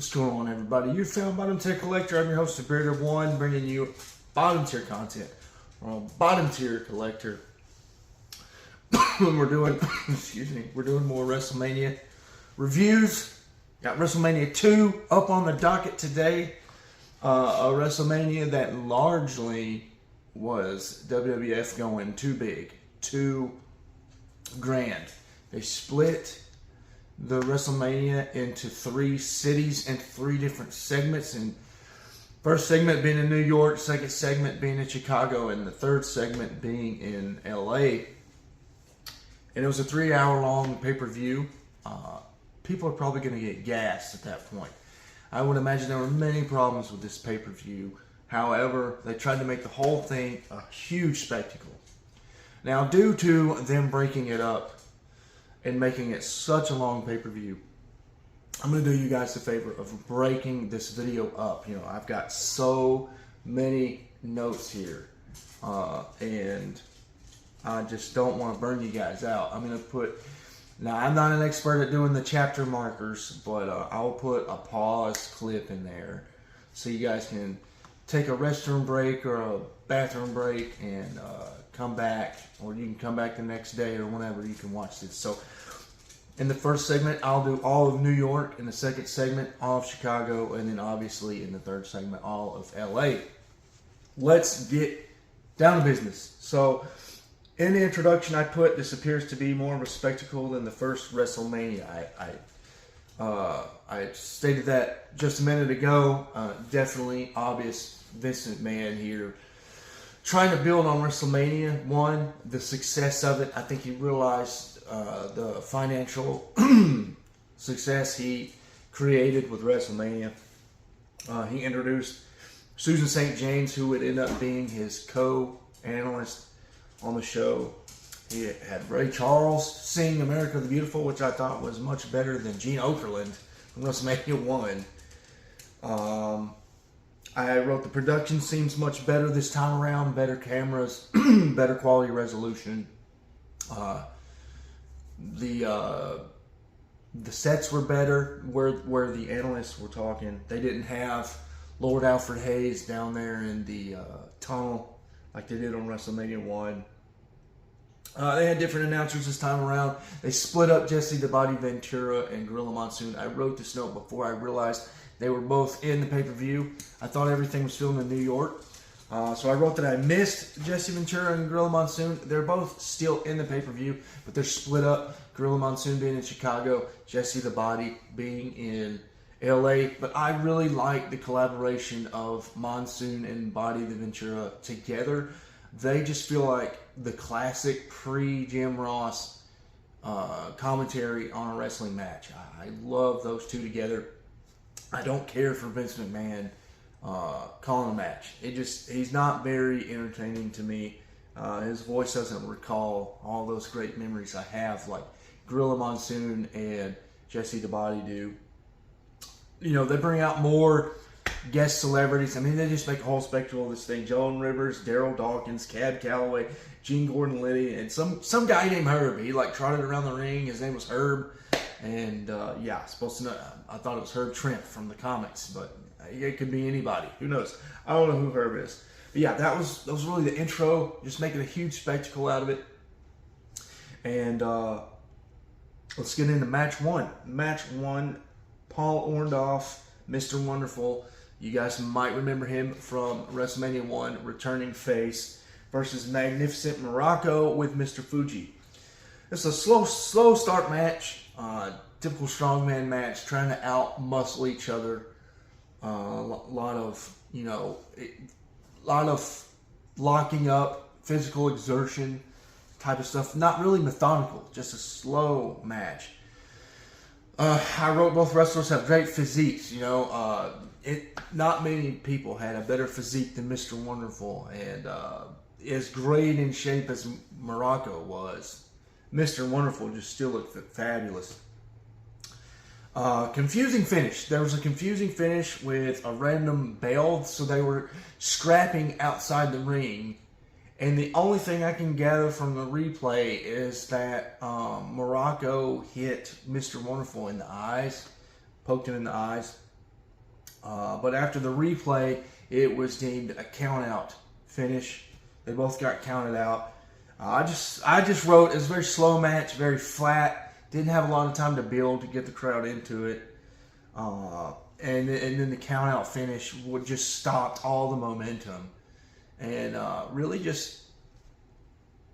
What's going on, everybody? You're found Bottom Tier Collector. I'm your host, the Bearded One, bringing you bottom tier content. We're a bottom tier collector. We're doing, we're doing more WrestleMania reviews. Got WrestleMania 2 up on the docket today. A WrestleMania that largely was WWF going too big, too grand. They split the WrestleMania into 3 cities and 3 different segments, and first segment being in New York, second segment being in Chicago, and the third segment being in LA. And it was a 3-hour long pay-per-view. People are probably going to get gassed at that point. I would imagine there were many problems with this pay-per-view. However, they tried to make the whole thing a huge spectacle. Now, due to them breaking it up and making it such a long pay-per-view, I'm going to do you guys the favor of breaking this video up. You know, I've got so many notes here, and I just don't want to burn you guys out. I'm going to put, now I'm not an expert at doing the chapter markers, but I'll put a pause clip in there so you guys can take a restroom break or a bathroom break and come back, or you can come back the next day or whenever you can watch this. So in the first segment, I'll do all of New York. In the second segment, all of Chicago. And then obviously in the third segment, all of LA. Let's get down to business. So in the introduction, I put, this appears to be more of a spectacle than the first WrestleMania. I stated that just a minute ago. Definitely obvious Vince McMahon here trying to build on WrestleMania 1, the success of it. I think he realized the financial success he created with WrestleMania. He introduced Susan St. James, who would end up being his co-analyst on the show. He had Ray Charles sing America the Beautiful, which I thought was much better than Gene Okerlund from WrestleMania 1. I wrote the production seems much better this time around. Better cameras, better quality resolution. The sets were better where the analysts were talking. They didn't have Lord Alfred Hayes down there in the tunnel like they did on WrestleMania 1. They had different announcers this time around. They split up Jesse the Body Ventura and Gorilla Monsoon. I wrote this note before I realized they were both in the pay-per-view. I thought everything was filmed in New York. So I wrote that I missed Jesse Ventura and Gorilla Monsoon. They're both still in the pay-per-view, but they're split up. Gorilla Monsoon being in Chicago, Jesse the Body being in LA. But I really like the collaboration of Monsoon and Body the Ventura together. They just feel like the classic pre-Jim Ross commentary on a wrestling match. I love those two together. I don't care for Vince McMahon calling a match. He's not very entertaining to me. His voice doesn't recall all those great memories I have, like Gorilla Monsoon and Jesse the Body do. You know, they bring out more guest celebrities. I mean, they just make a whole spectacle of this thing. Joan Rivers, Daryl Dawkins, Cab Calloway, Gene Gordon Liddy, and some guy named Herb. He like trotted around the ring. His name was Herb. And yeah, supposed to know. I thought it was Herb Trimp from the comics, but it could be anybody. Who knows? I don't know who Herb is. But yeah, that was really the intro. Just making a huge spectacle out of it. And let's get into match 1. Match 1, Paul Orndorff, Mr. Wonderful. You guys might remember him from WrestleMania 1, returning face, versus Magnificent Morocco with Mr. Fuji. It's a slow start match. Typical strongman match, trying to out-muscle each other. A lot of locking up, physical exertion type of stuff. Not really methodical, just a slow match. I wrote both wrestlers have great physiques. You know, not many people had a better physique than Mr. Wonderful, and as great in shape as Morocco was, Mr. Wonderful just still looked fabulous. Confusing finish. There was a confusing finish with a random bell, so they were scrapping outside the ring. And the only thing I can gather from the replay is that Morocco hit Mr. Wonderful in the eyes, poked him in the eyes. But after the replay, it was deemed a count-out finish. They both got counted out. I just wrote, it was a very slow match, very flat. Didn't have a lot of time to build to get the crowd into it. And then the count-out finish would just stopped all the momentum. And really just,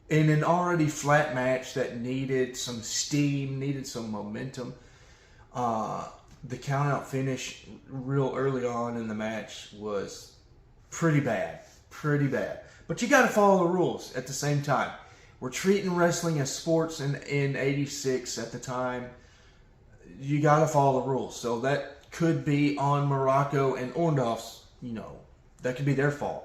in an already flat match that needed some steam, needed some momentum, the count-out finish real early on in the match was pretty bad. Pretty bad. But you got to follow the rules at the same time. We're treating wrestling as sports in 86 at the time. You got to follow the rules. So that could be on Morocco and Orndorff's, that could be their fault.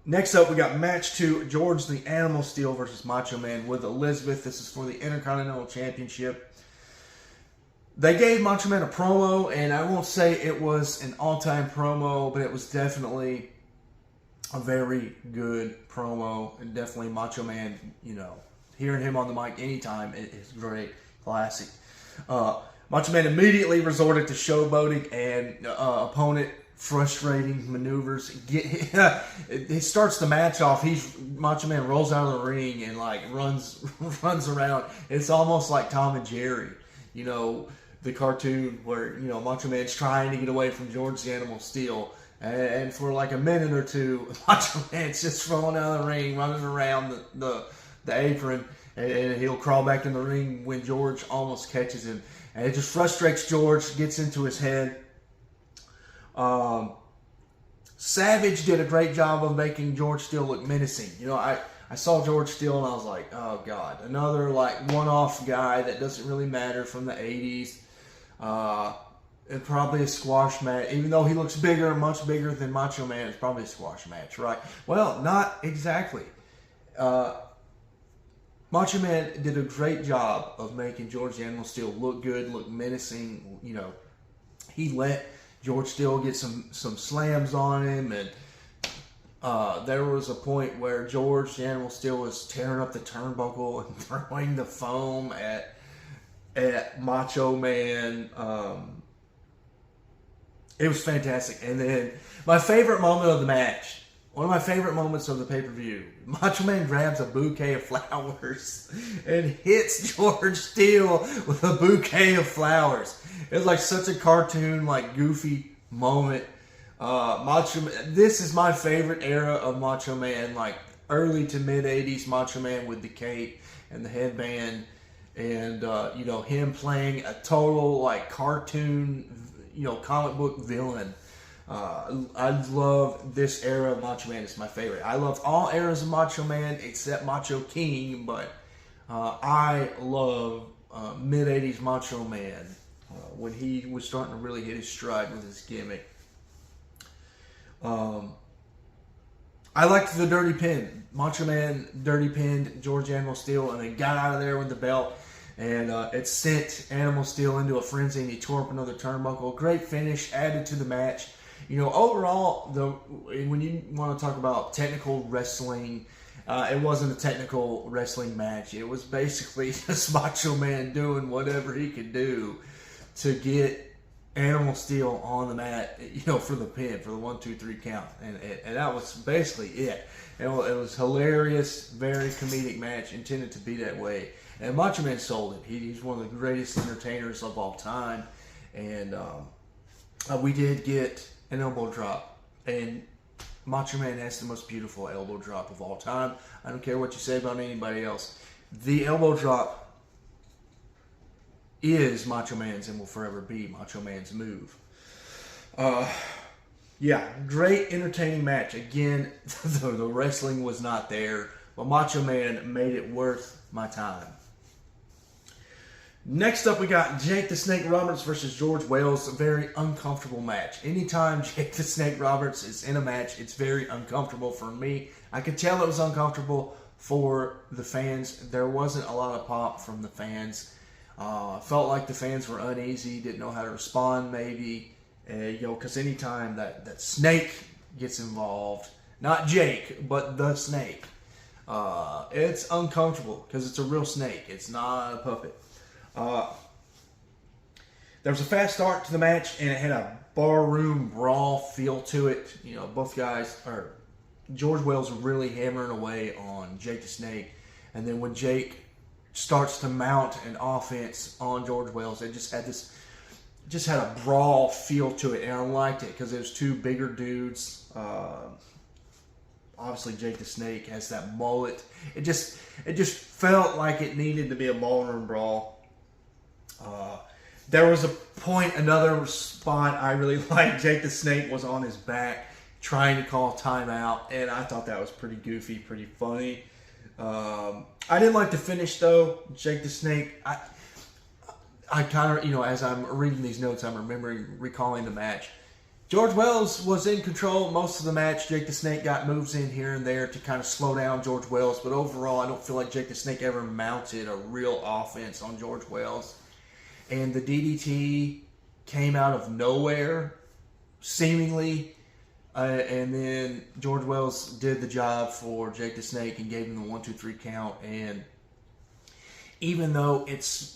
Next up, we got match 2, George the Animal Steel versus Macho Man with Elizabeth. This is for the Intercontinental Championship. They gave Macho Man a promo, and I won't say it was an all-time promo, but it was definitely a very good promo. And definitely Macho Man, hearing him on the mic anytime is great. Classic. Macho Man immediately resorted to showboating and opponent frustrating maneuvers. He starts the match off. Macho Man rolls out of the ring and runs around. It's almost like Tom and Jerry, the cartoon where Macho Man's trying to get away from George the Animal Steel, and for like a minute or two, Macho Man's just rolling out of the ring, running around the apron, and he'll crawl back in the ring when George almost catches him, and it just frustrates George, gets into his head. Savage did a great job of making George Steele look menacing. I saw George Steele and I was like, oh God, another one-off guy that doesn't really matter from the 80s. And probably a squash match, even though he looks bigger, much bigger than Macho Man. It's probably a squash match, right? Well, not exactly. Macho Man did a great job of making George the Animal Steel look good, look menacing. He let George Steele get some slams on him, and there was a point where George the Animal Steel was tearing up the turnbuckle and throwing the foam at Macho Man. It was fantastic. And then my favorite moment of the match, one of my favorite moments of the pay-per-view, Macho Man grabs a bouquet of flowers and hits George Steele with a bouquet of flowers. It was like such a cartoon, goofy moment. Macho Man, this is my favorite era of Macho Man, early to mid 80s Macho Man with the cape and the headband, and him playing a total cartoon, comic book villain. I love this era of Macho Man. It's my favorite. I love all eras of Macho Man except Macho King, but I love mid 80s Macho Man when he was starting to really hit his stride with his gimmick. I liked the dirty pin. Macho Man dirty pinned George Animal Steel and then got out of there with the belt. And it sent Animal Steel into a frenzy, and he tore up another turnbuckle. Great finish, added to the match. Overall, when you want to talk about technical wrestling, it wasn't a technical wrestling match. It was basically just Macho Man doing whatever he could do to get Animal Steel on the mat, for the pin, for the 1, 2, 3 count. And that was basically it. It was hilarious, very comedic match, intended to be that way. And Macho Man sold it. He's one of the greatest entertainers of all time. And we did get an elbow drop. And Macho Man has the most beautiful elbow drop of all time. I don't care what you say about anybody else. The elbow drop is Macho Man's and will forever be Macho Man's move. Great entertaining match. Again, the wrestling was not there, but Macho Man made it worth my time. Next up, we got Jake the Snake Roberts versus George Wales. A very uncomfortable match. Anytime Jake the Snake Roberts is in a match, it's very uncomfortable for me. I could tell it was uncomfortable for the fans. There wasn't a lot of pop from the fans. Felt like the fans were uneasy, didn't know how to respond maybe. Because anytime that Snake gets involved, not Jake, but the Snake, it's uncomfortable because it's a real snake. It's not a puppet. there was a fast start to the match, and it had a barroom brawl feel to it. You know, both guys, or George Wells really hammering away on Jake the Snake. And then when Jake starts to mount an offense on George Wells, it just had a brawl feel to it. And I liked it because it was two bigger dudes. Obviously, Jake the Snake has that mullet. It just felt like it needed to be a ballroom brawl. There was another spot I really liked. Jake the Snake was on his back trying to call timeout, and I thought that was pretty goofy, pretty funny. I didn't like the finish though. Jake the Snake. I kind of, as I'm reading these notes, I'm recalling the match. George Wells was in control most of the match. Jake the Snake got moves in here and there to kind of slow down George Wells, but overall, I don't feel like Jake the Snake ever mounted a real offense on George Wells. And the DDT came out of nowhere, seemingly. And then George Wells did the job for Jake the Snake and gave him the 1-2-3 count. And even though it's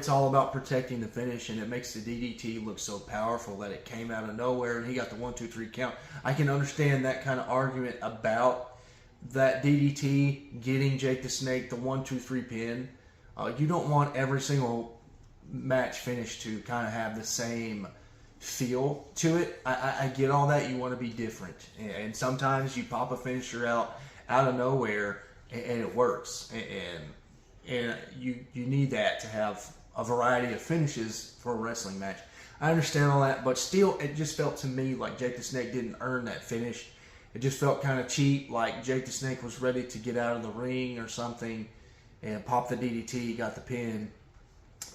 all about protecting the finish, and it makes the DDT look so powerful that it came out of nowhere and he got the 1-2-3 count, I can understand that kind of argument about that DDT getting Jake the Snake the 1-2-3 pin. You don't want every single match finish to kind of have the same feel to it. I get all that. You want to be different, and sometimes you pop a finisher out of nowhere and it works, and you need that to have a variety of finishes for a wrestling match. I understand all that, but still, it just felt to me like Jake the Snake didn't earn that finish. It just felt kind of cheap, like Jake the Snake was ready to get out of the ring or something and pop the DDT, got the pin,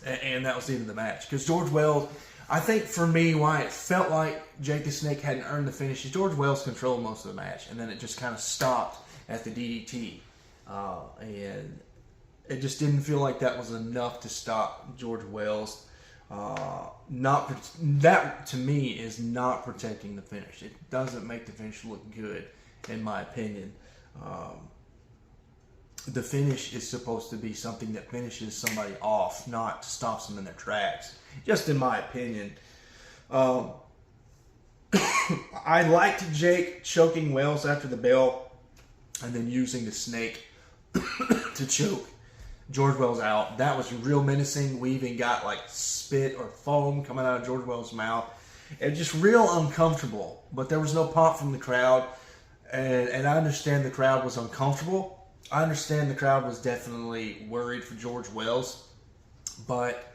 and that was the end of the match. Because George Wells, I think for me, why it felt like Jake the Snake hadn't earned the finish is George Wells controlled most of the match, and then it just kind of stopped at the DDT. And it just didn't feel like that was enough to stop George Wells. That to me is not protecting the finish. It doesn't make the finish look good, in my opinion. The finish is supposed to be something that finishes somebody off, not stops them in their tracks. Just in my opinion. I liked Jake choking Wells after the bell and then using the snake to choke George Wells out. That was real menacing. We even got like spit or foam coming out of George Wells' mouth. It was just real uncomfortable. But there was no pop from the crowd. And I understand the crowd was uncomfortable. I understand the crowd was definitely worried for George Wells. But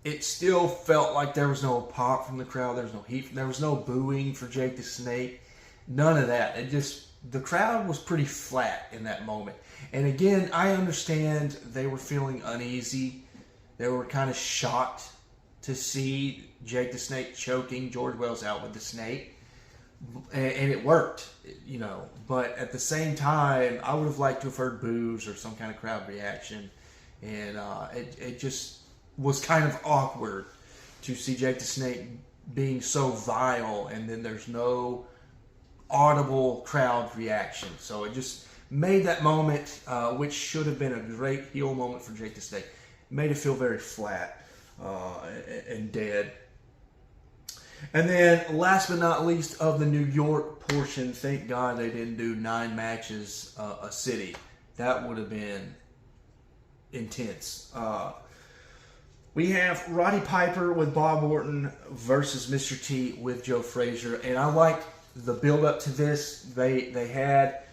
it still felt like there was no pop from the crowd. There was no heat. There was no booing for Jake the Snake. None of that. The crowd was pretty flat in that moment. And again, I understand they were feeling uneasy. They were kind of shocked to see Jake the Snake choking George Wells out with the snake. And it worked, But at the same time, I would have liked to have heard boos or some kind of crowd reaction. And it just was kind of awkward to see Jake the Snake being so vile, and then there's no audible crowd reaction. So it just made that moment, which should have been a great heel moment for Jake the Snake, made it feel very flat and dead. And then, last but not least, of the New York portion, thank God they didn't do 9 matches a city. That would have been intense. We have Roddy Piper with Bob Orton versus Mr. T with Joe Frazier. And I liked the build-up to this. They had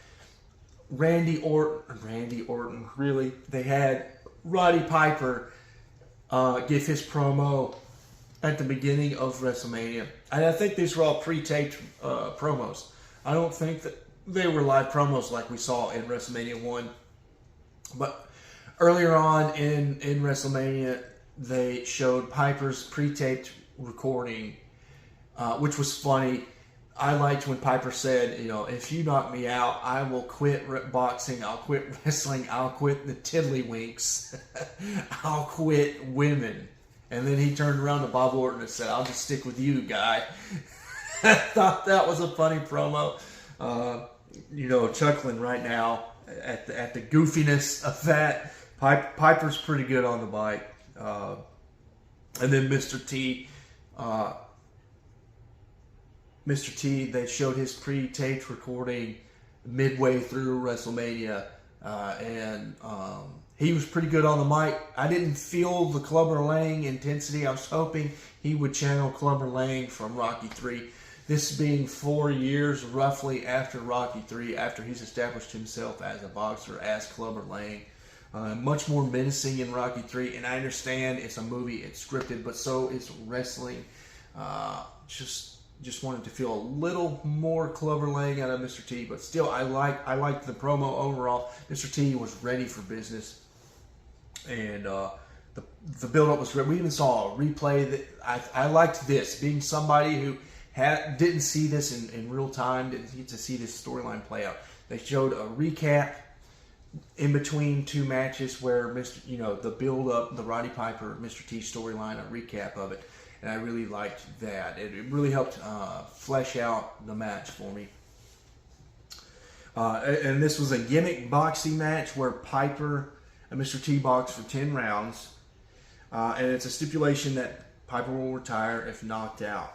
Randy Orton, really. They had Roddy Piper give his promo at the beginning of WrestleMania. And I think these were all pre-taped promos. I don't think that they were live promos like we saw in WrestleMania 1. But earlier on in WrestleMania, they showed Piper's pre-taped recording, which was funny. I liked when Piper said, if you knock me out, I will quit boxing, I'll quit wrestling, I'll quit the tiddlywinks, I'll quit women. And then he turned around to Bob Orton and said, I'll just stick with you, guy. I thought that was a funny promo. Chuckling right now at the goofiness of that. Piper's pretty good on the bike. And then Mr. T, they showed his pre-taped recording midway through WrestleMania, and he was pretty good on the mic. I didn't feel the Clubber Lang intensity. I was hoping he would channel Clubber Lang from Rocky III. This being 4 years roughly after Rocky III, after he's established himself as a boxer, as Clubber Lang. Much more menacing in Rocky III, and I understand it's a movie, it's scripted, but so is wrestling. Just wanted to feel a little more Clubber Lang out of Mr. T, but still, I liked the promo overall. Mr. T was ready for business, and the build-up was great. We even saw a replay that I liked this, being somebody who didn't see this in real time, didn't get to see this storyline play out. They showed a recap in between two matches where the build-up, the Roddy Piper, Mr. T storyline, a recap of it. And I really liked that. It really helped flesh out the match for me. And this was a gimmick boxing match where Piper and Mr. T boxed for 10 rounds. And it's a stipulation that Piper will retire if knocked out.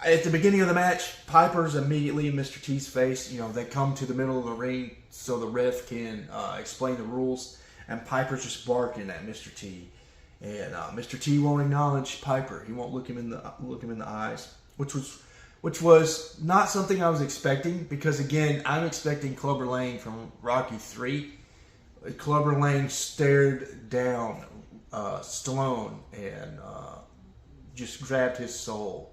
At the beginning of the match, Piper's immediately in Mr. T's face. They come to the middle of the ring so the ref can explain the rules. And Piper's just barking at Mr. T. And Mr. T won't acknowledge Piper. He won't look him in the eyes, which was not something I was expecting, because again, I'm expecting Clubber Lang from Rocky III. Clubber Lang stared down Stallone and just grabbed his soul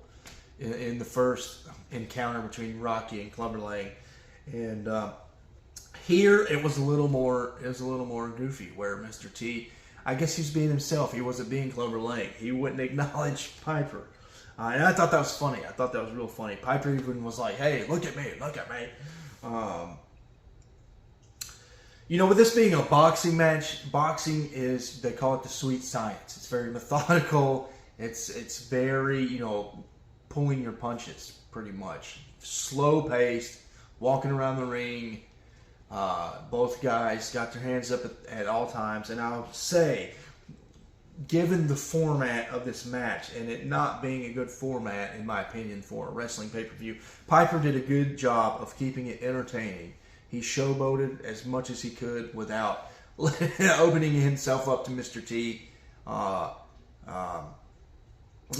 in the first encounter between Rocky and Clubber Lang. And here it was a little more goofy, where Mr. T, I guess he was being himself. He wasn't being Clubber Lang. He wouldn't acknowledge Piper. And I thought that was funny. I thought that was real funny. Piper even was like, hey, look at me, look at me. With this being a boxing match, boxing is, they call it the sweet science. It's very methodical. It's very, pulling your punches, pretty much. Slow paced, walking around the ring. Both guys got their hands up at all times, and I'll say, given the format of this match, and it not being a good format, in my opinion, for a wrestling pay-per-view, Piper did a good job of keeping it entertaining. He showboated as much as he could without opening himself up to Mr. T.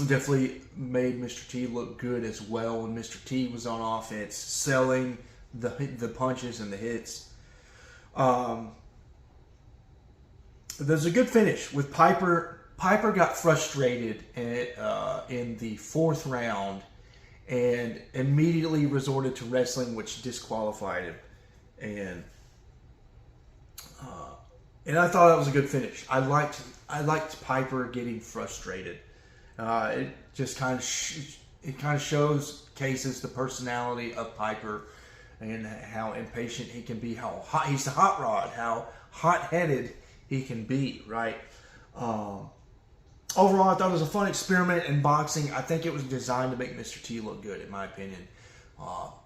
Definitely made Mr. T look good as well when Mr. T was on offense, selling the punches and the hits. There's a good finish with Piper. Piper got frustrated in the fourth round and immediately resorted to wrestling, which disqualified him. And I thought that was a good finish. I liked Piper getting frustrated. It just kind of showcases the personality of Piper and how impatient he can be, how hot he's a hot rod, how hot-headed he can be, right? Overall, I thought it was a fun experiment in boxing. I think it was designed to make Mr. T look good, in my opinion.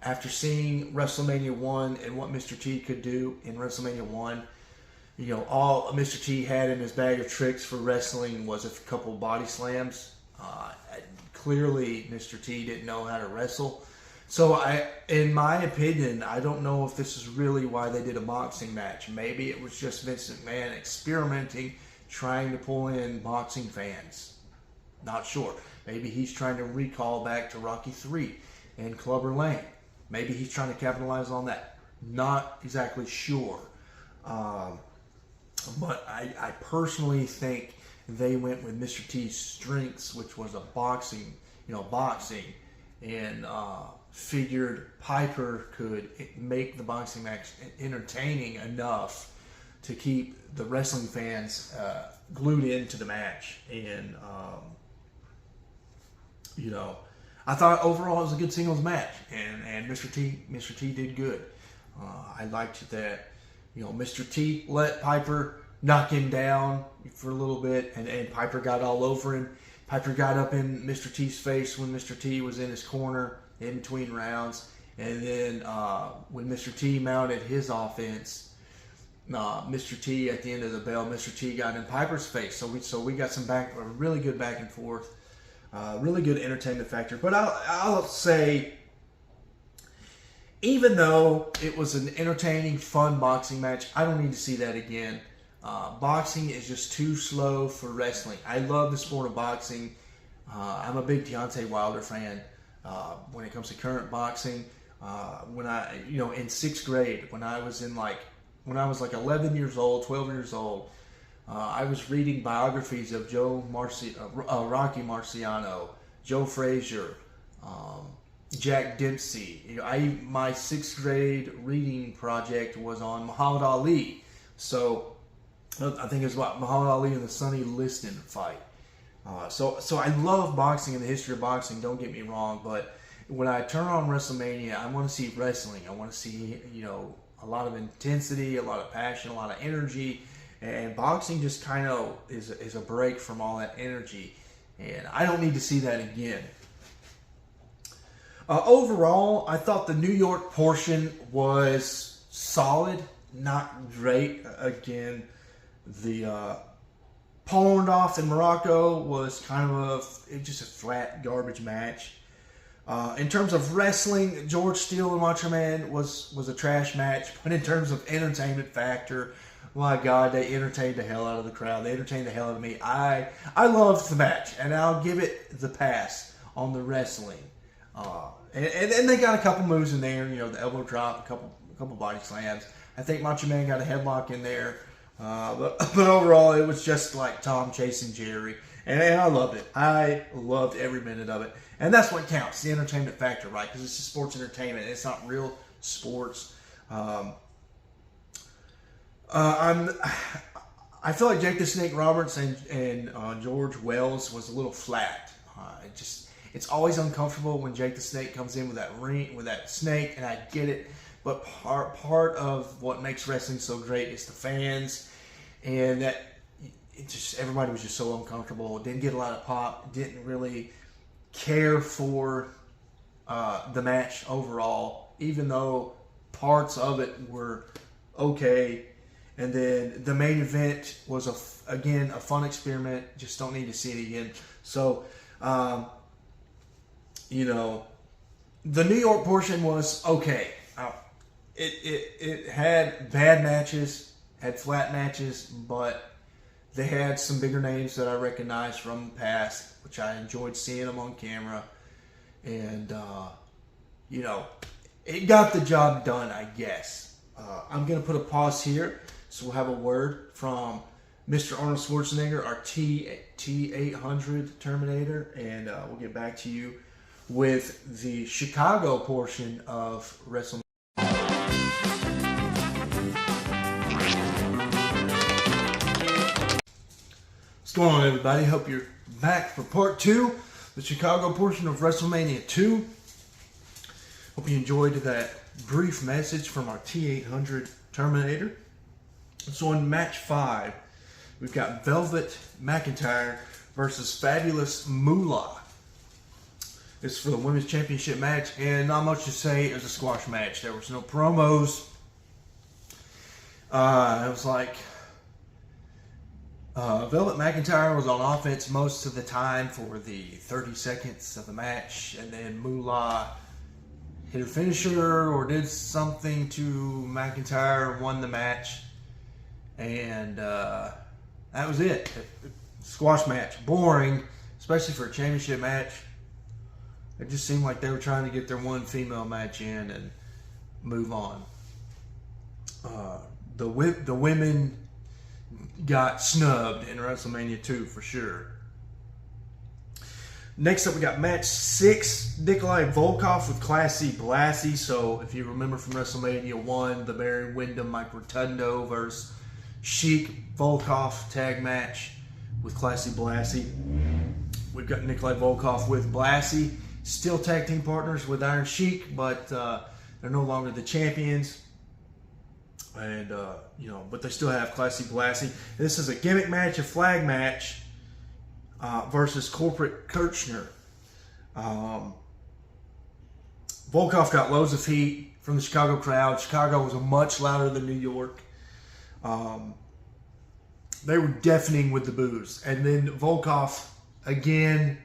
After seeing WrestleMania 1 and what Mr. T could do in WrestleMania 1, all Mr. T had in his bag of tricks for wrestling was a couple body slams. Clearly, Mr. T didn't know how to wrestle. So, in my opinion, I don't know if this is really why they did a boxing match. Maybe it was just Vince McMahon experimenting, trying to pull in boxing fans. Not sure. Maybe he's trying to recall back to Rocky III and Clubber Lang. Maybe he's trying to capitalize on that. Not exactly sure. But I personally think they went with Mr. T's strengths, which was boxing, and figured Piper could make the boxing match entertaining enough to keep the wrestling fans glued into the match. And I thought overall it was a good singles match, and Mr. T did good. I liked that, Mr. T let Piper knock him down for a little bit, and Piper got all over him. Piper got up in Mr. T's face when Mr. T was in his corner in between rounds, and then when Mr. T mounted his offense, Mr. T at the end of the bell. Mr. T got in Piper's face, so we got a really good back and forth, really good entertainment factor. But I'll say, even though it was an entertaining, fun boxing match, I don't need to see that again. Boxing is just too slow for wrestling. I love the sport of boxing. I'm a big Deontay Wilder fan. When it comes to current boxing, when in 6th grade, when I was like 11 years old, 12 years old, I was reading biographies of Rocky Marciano, Joe Frazier, Jack Dempsey. My 6th grade reading project was on Muhammad Ali. So I think it was about Muhammad Ali and the Sonny Liston fight. So I love boxing and the history of boxing, don't get me wrong, but when I turn on WrestleMania, I want to see wrestling. I want to see, a lot of intensity, a lot of passion, a lot of energy, and boxing just kind of is a break from all that energy, and I don't need to see that again. Overall, I thought the New York portion was solid, not great. Again, the Paul Orndorff in Morocco was kind of just a flat garbage match. In terms of wrestling, George Steele and Macho Man was a trash match. But in terms of entertainment factor, my God, they entertained the hell out of the crowd. They entertained the hell out of me. I loved the match, and I'll give it the pass on the wrestling. And they got a couple moves in there, the elbow drop, a couple body slams. I think Macho Man got a headlock in there. But overall, it was just like Tom chasing Jerry. And I loved it. I loved every minute of it. And that's what counts, the entertainment factor, right? Because it's just sports entertainment. It's not real sports. I feel like Jake the Snake Roberts and George Wells was a little flat. It's always uncomfortable when Jake the Snake comes in with that snake, and I get it. But part of what makes wrestling so great is the fans, and that everybody was just so uncomfortable. Didn't get a lot of pop. Didn't really care for the match overall, even though parts of it were okay. And then the main event was again a fun experiment. Just don't need to see it again. So, the New York portion was okay. It had bad matches, had flat matches, but they had some bigger names that I recognized from the past, which I enjoyed seeing them on camera. And, it got the job done, I guess. I'm going to put a pause here, so we'll have a word from Mr. Arnold Schwarzenegger, our T-800 Terminator, and we'll get back to you with the Chicago portion of WrestleMania. What's going on, everybody? Hope you're back for part 2, the Chicago portion of WrestleMania 2. Hope you enjoyed that brief message from our T-800 Terminator. So in match 5, we've got Velvet McIntyre versus Fabulous Moolah. This is for the Women's Championship match, and not much to say. It was a squash match. There was no promos. It was like Velvet McIntyre was on offense most of the time for the 30 seconds of the match, and then Moolah hit her finisher or did something to McIntyre, won the match, and that was it. Squash match. Boring, especially for a championship match. It just seemed like they were trying to get their one female match in and move on. The women got snubbed in WrestleMania 2 for sure. Next up, we got match 6, Nikolai Volkov with Classy Blassie. So if you remember from WrestleMania 1, the Barry Windham, Mike Rotundo versus Sheik Volkov tag match with Classy Blassie. We've got Nikolai Volkov with Blassie, still tag team partners with Iron Sheik, but they're no longer the champions. And, but they still have Classy Blassie. This is a gimmick match, a flag match versus Corporate Kirchner. Volkov got loads of heat from the Chicago crowd. Chicago was much louder than New York. They were deafening with the boos. And then Volkov, again,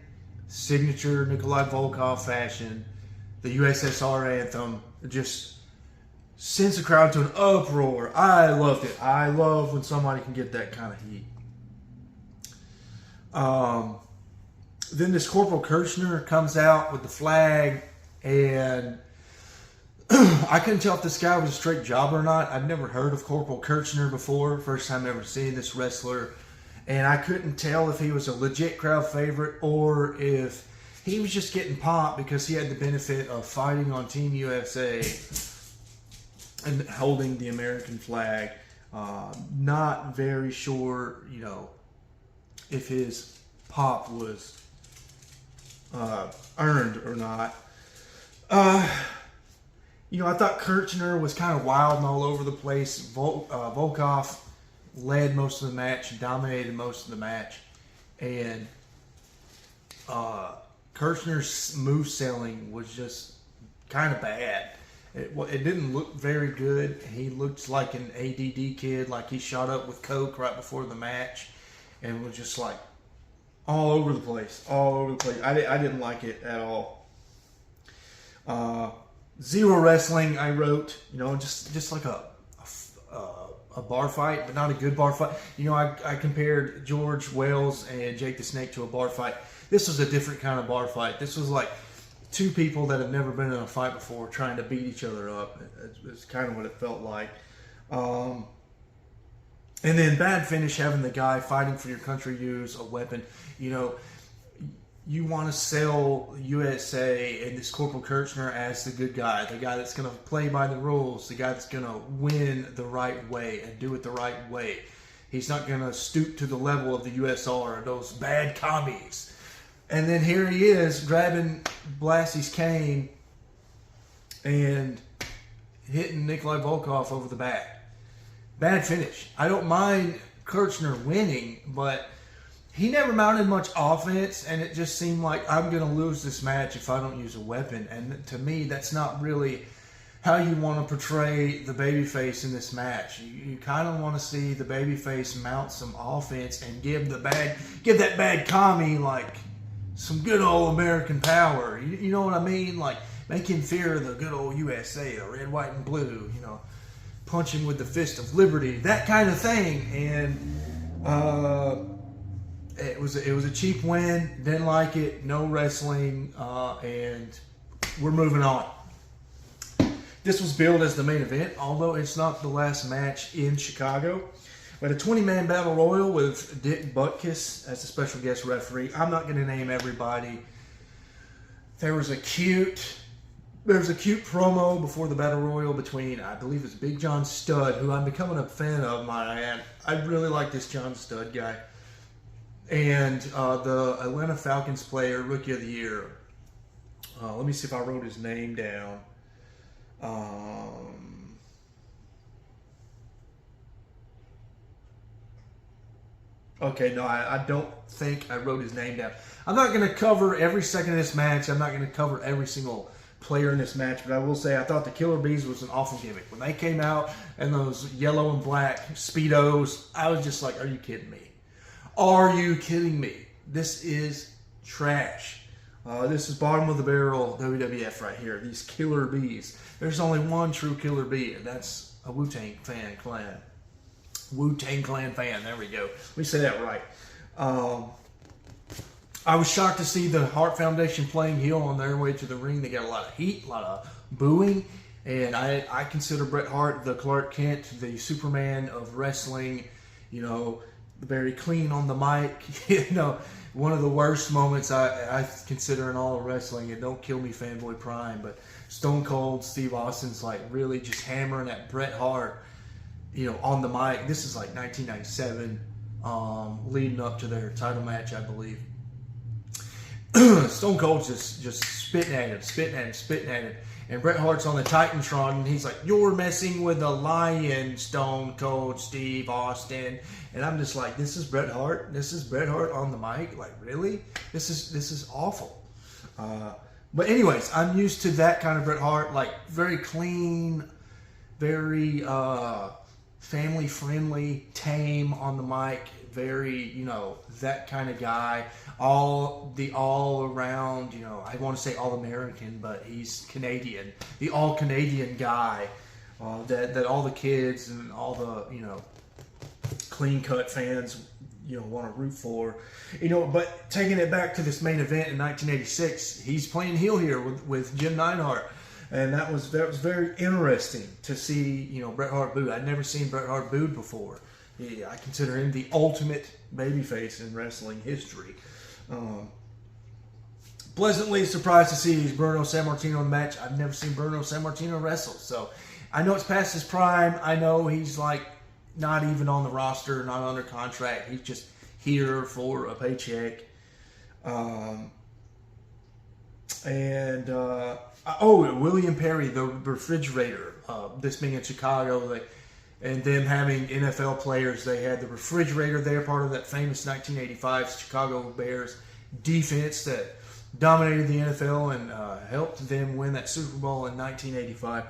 signature Nikolai Volkov fashion, the USSR anthem, just sends the crowd to an uproar. I loved it. I love when somebody can get that kind of heat. Then this Corporal Kirchner comes out with the flag, and I couldn't tell if this guy was a straight jobber or not. I'd never heard of Corporal Kirchner before. First time ever seeing this wrestler. And I couldn't tell if he was a legit crowd favorite or if he was just getting popped because he had the benefit of fighting on Team USA and holding the American flag. Not very sure, if his pop was earned or not. I thought Kirchner was kind of wild and all over the place. Volkov led most of the match, dominated most of the match, and Kirchner's move selling was just kind of bad. It didn't look very good. He looked like an ADD kid, like he shot up with coke right before the match, and was just like all over the place, I didn't like it at all. Zero wrestling, I wrote, just like a bar fight, but not a good bar fight. I compared George Wells and Jake the Snake to a bar fight. This was a different kind of bar fight. This was like two people that have never been in a fight before trying to beat each other up. It's kind of what it felt like. And then bad finish, having the guy fighting for your country use a weapon. You want to sell USA and this Corporal Kirchner as the good guy, the guy that's going to play by the rules, the guy that's going to win the right way and do it the right way. He's not going to stoop to the level of the USR, those bad commies. And then here he is grabbing Blassie's cane and hitting Nikolai Volkov over the back. Bad finish. I don't mind Kirchner winning, but he never mounted much offense, and it just seemed like I'm going to lose this match if I don't use a weapon. And to me, that's not really how you want to portray the babyface in this match. You kind of want to see the babyface mount some offense and give that bad commie like some good old American power. You know what I mean? Like make him fear the good old USA, the red, white, and blue. Punch him with the fist of liberty, that kind of thing. And it was a cheap win. Didn't like it. No wrestling, and we're moving on. This was billed as the main event, although it's not the last match in Chicago. We had a 20-man battle royal with Dick Butkus as a special guest referee. I'm not going to name everybody. There was a cute promo before the battle royal between, I believe it's Big John Studd, who I'm becoming a fan of, I really like this John Studd guy. And the Atlanta Falcons player, Rookie of the Year. Let me see if I wrote his name down. Okay, no, I don't think I wrote his name down. I'm not going to cover every second of this match. I'm not going to cover every single player in this match, but I will say I thought the Killer Bees was an awful gimmick. When they came out in those yellow and black Speedos, I was just like, are you kidding me? Are you kidding me? This is trash. This is bottom of the barrel WWF right here. These Killer Bees. There's only one true Killer Bee, and that's a Wu-Tang Clan. Wu-Tang Clan fan. There we go. Let me say that right. I was shocked to see the Hart Foundation playing heel on their way to the ring. They got a lot of heat, a lot of booing, and I consider Bret Hart the Clark Kent, the Superman of wrestling. Very clean on the mic. One of the worst moments I consider in all of wrestling, and don't kill me, Fanboy Prime, but Stone Cold Steve Austin's like really just hammering at Bret Hart, on the mic. This is like 1997, leading up to their title match, I believe. Stone Cold's just spitting at him. And Bret Hart's on the Titantron, and he's like, "You're messing with a lion, Stone Cold Steve Austin." And I'm just like, "This is Bret Hart. This is Bret Hart on the mic. Like, really? This is awful." But anyways, I'm used to that kind of Bret Hart, like very clean, very family friendly, tame on the mic, very, that kind of guy. All around, I want to say all American, but he's Canadian. The all Canadian guy that all the kids and all the, clean cut fans, want to root for. But taking it back to this main event in 1986, he's playing heel here with Jim Neidhart. And that was very interesting to see, Bret Hart booed. I'd never seen Bret Hart booed before. I consider him the ultimate babyface in wrestling history. Pleasantly surprised to see Bruno Sammartino in the match. I've never seen Bruno Sammartino wrestle, so I know it's past his prime. I know he's like not even on the roster, not under contract. He's just here for a paycheck. William Perry, the refrigerator, this being in Chicago, and them having NFL players, they had the refrigerator there, part of that famous 1985 Chicago Bears defense that dominated the NFL and helped them win that Super Bowl in 1985.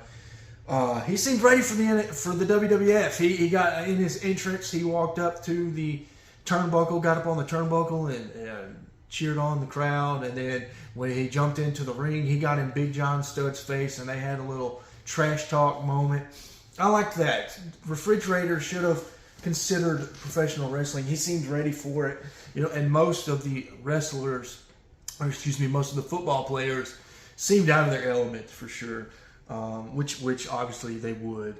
He seemed ready for the WWF. He got in his entrance. He walked up to the turnbuckle, got up on the turnbuckle, and cheered on the crowd. And then when he jumped into the ring, he got in Big John Studd's face, and they had a little trash talk moment. I liked that. Refrigerator should have considered professional wrestling. He seemed ready for it, and most of the wrestlers, most of the football players seemed out of their element for sure, which obviously they would.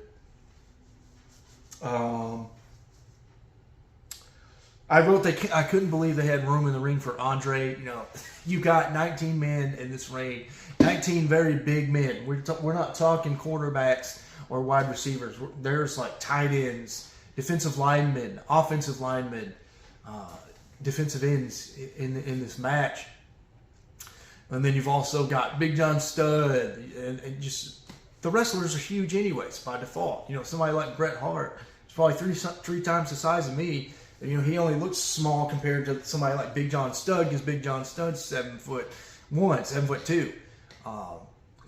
I wrote I couldn't believe they had room in the ring for Andre. You got 19 men in this ring, 19 very big men. We're not talking quarterbacks or wide receivers. There's like tight ends, defensive linemen, offensive linemen, defensive ends in this match. And then you've also got Big John Studd, and just the wrestlers are huge anyways by default. Somebody like Bret Hart is probably three times the size of me. He only looks small compared to somebody like Big John Studd, because Big John Studd's 7'1", 7'2".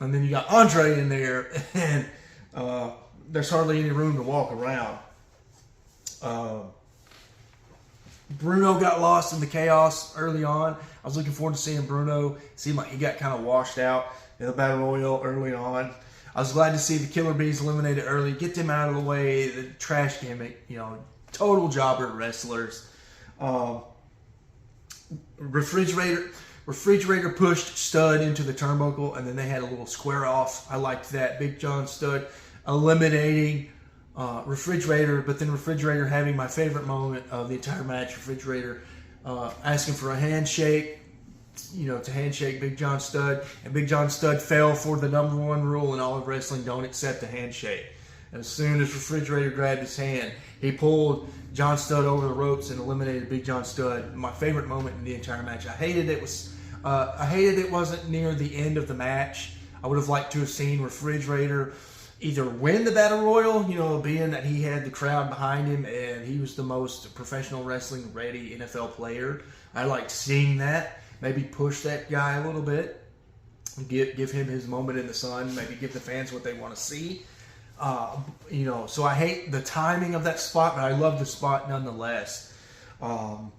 And then you got Andre in there, and there's hardly any room to walk around. Bruno got lost in the chaos early on. I was looking forward to seeing Bruno. It seemed like he got kind of washed out in the Battle Royal early on. I was glad to see the Killer Bees eliminated early, get them out of the way, the trash gimmick, total jobber wrestlers. Refrigerator pushed Studd into the turnbuckle, and then they had a little square off. I liked that. Big John Studd eliminating Refrigerator, but then Refrigerator having my favorite moment of the entire match. Refrigerator asking for a handshake, to handshake Big John Studd, and Big John Studd fell for the number one rule in all of wrestling: don't accept a handshake. As soon as Refrigerator grabbed his hand, he pulled John Studd over the ropes and eliminated Big John Studd. My favorite moment in the entire match. I hated it wasn't near the end of the match. I would have liked to have seen Refrigerator either win the Battle Royal, being that he had the crowd behind him and he was the most professional wrestling ready NFL player. I liked seeing that. Maybe push that guy a little bit. Give him his moment in the sun. Maybe give the fans what they want to see. So I hate the timing of that spot, but I love the spot nonetheless. And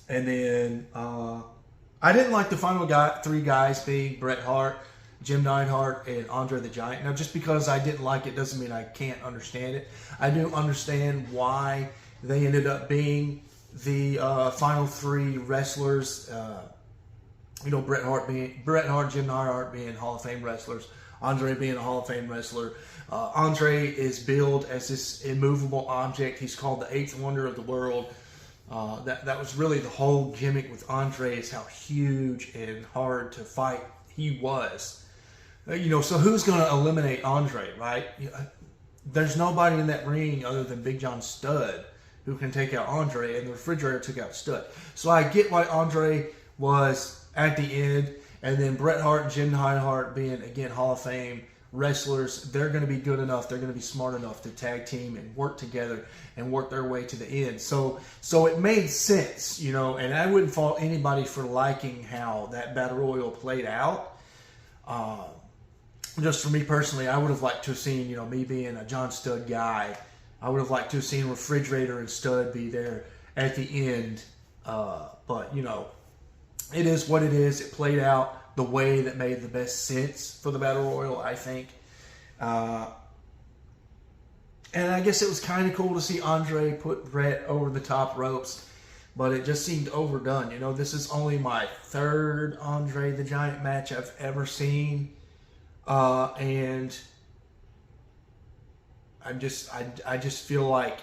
then I didn't like the final three guys being Bret Hart, Jim Neidhart, and Andre the Giant. Now, just because I didn't like it doesn't mean I can't understand it. I do understand why they ended up being the final three wrestlers. Bret Hart, Jim Neidhart being Hall of Fame wrestlers. Andre being a Hall of Fame wrestler. Andre is billed as this immovable object. He's called the eighth wonder of the world. That was really the whole gimmick with Andre, is how huge and hard to fight he was. So who's going to eliminate Andre, right? There's nobody in that ring other than Big John Studd who can take out Andre, and the Refrigerator took out Studd. So I get why Andre was at the end. And then Bret Hart and Jim Neidhart being, again, Hall of Fame wrestlers, they're going to be good enough, they're going to be smart enough to tag team and work together and work their way to the end. So it made sense, and I wouldn't fault anybody for liking how that Battle Royal played out. just for me personally, I would have liked to have seen, me being a John Studd guy, I would have liked to have seen Refrigerator and Studd be there at the end. But, it is what it is. It played out the way that made the best sense for the Battle Royal, I think. And I guess it was kind of cool to see Andre put Bret over the top ropes, but it just seemed overdone. This is only my third Andre the Giant match I've ever seen. And I just feel like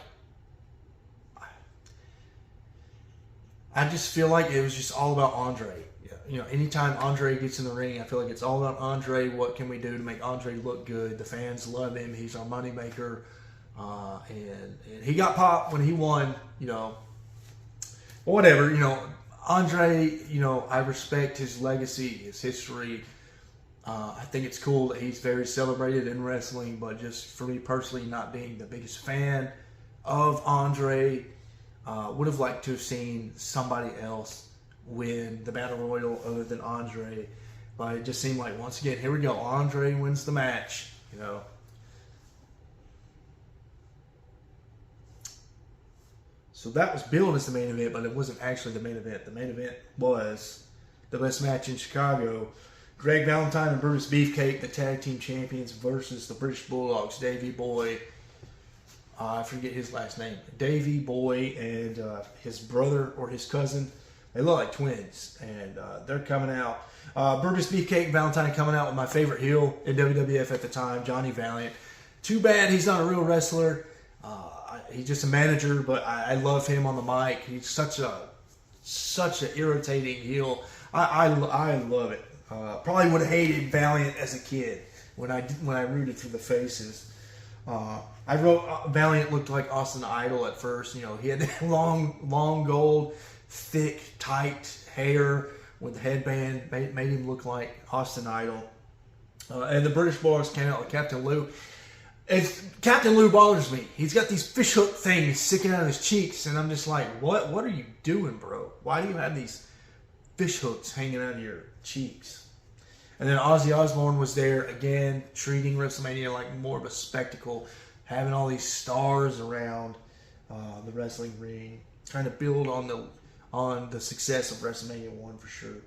it was just all about Andre. Anytime Andre gets in the ring, I feel like it's all about Andre. What can we do to make Andre look good? The fans love him. He's our moneymaker. And he got popped when he won, whatever, Andre, I respect his legacy, his history. I think it's cool that he's very celebrated in wrestling, but just for me personally, not being the biggest fan of Andre, would have liked to have seen somebody else win the Battle Royal other than Andre. But it just seemed like, once again, here we go. Andre wins the match, So that was billed as the main event, but it wasn't actually the main event. The main event was the best match in Chicago. Greg Valentine and Brutus Beefcake, the tag team champions, versus the British Bulldogs, Davey Boy. I forget his last name. Davey Boy and his brother or his cousin. They look like twins, and they're coming out. Brutus Beefcake and Valentine coming out with my favorite heel in WWF at the time, Johnny Valiant. Too bad he's not a real wrestler. He's just a manager, but I love him on the mic. He's such an irritating heel. I love it. Probably would have hated Valiant as a kid when I rooted for the faces. I wrote Valiant looked like Austin Idol at first. He had that long gold, thick, tight hair with the headband. Made him look like Austin Idol. And the British Boys came out with Captain Lou. Captain Lou bothers me. He's got these fishhook things sticking out of his cheeks, and I'm just like, what are you doing, bro? Why do you have these fishhooks hanging out of your cheeks? And then Ozzy Osbourne was there again, treating WrestleMania like more of a spectacle, having all these stars around the wrestling ring, trying to build on the success of WrestleMania 1 for sure.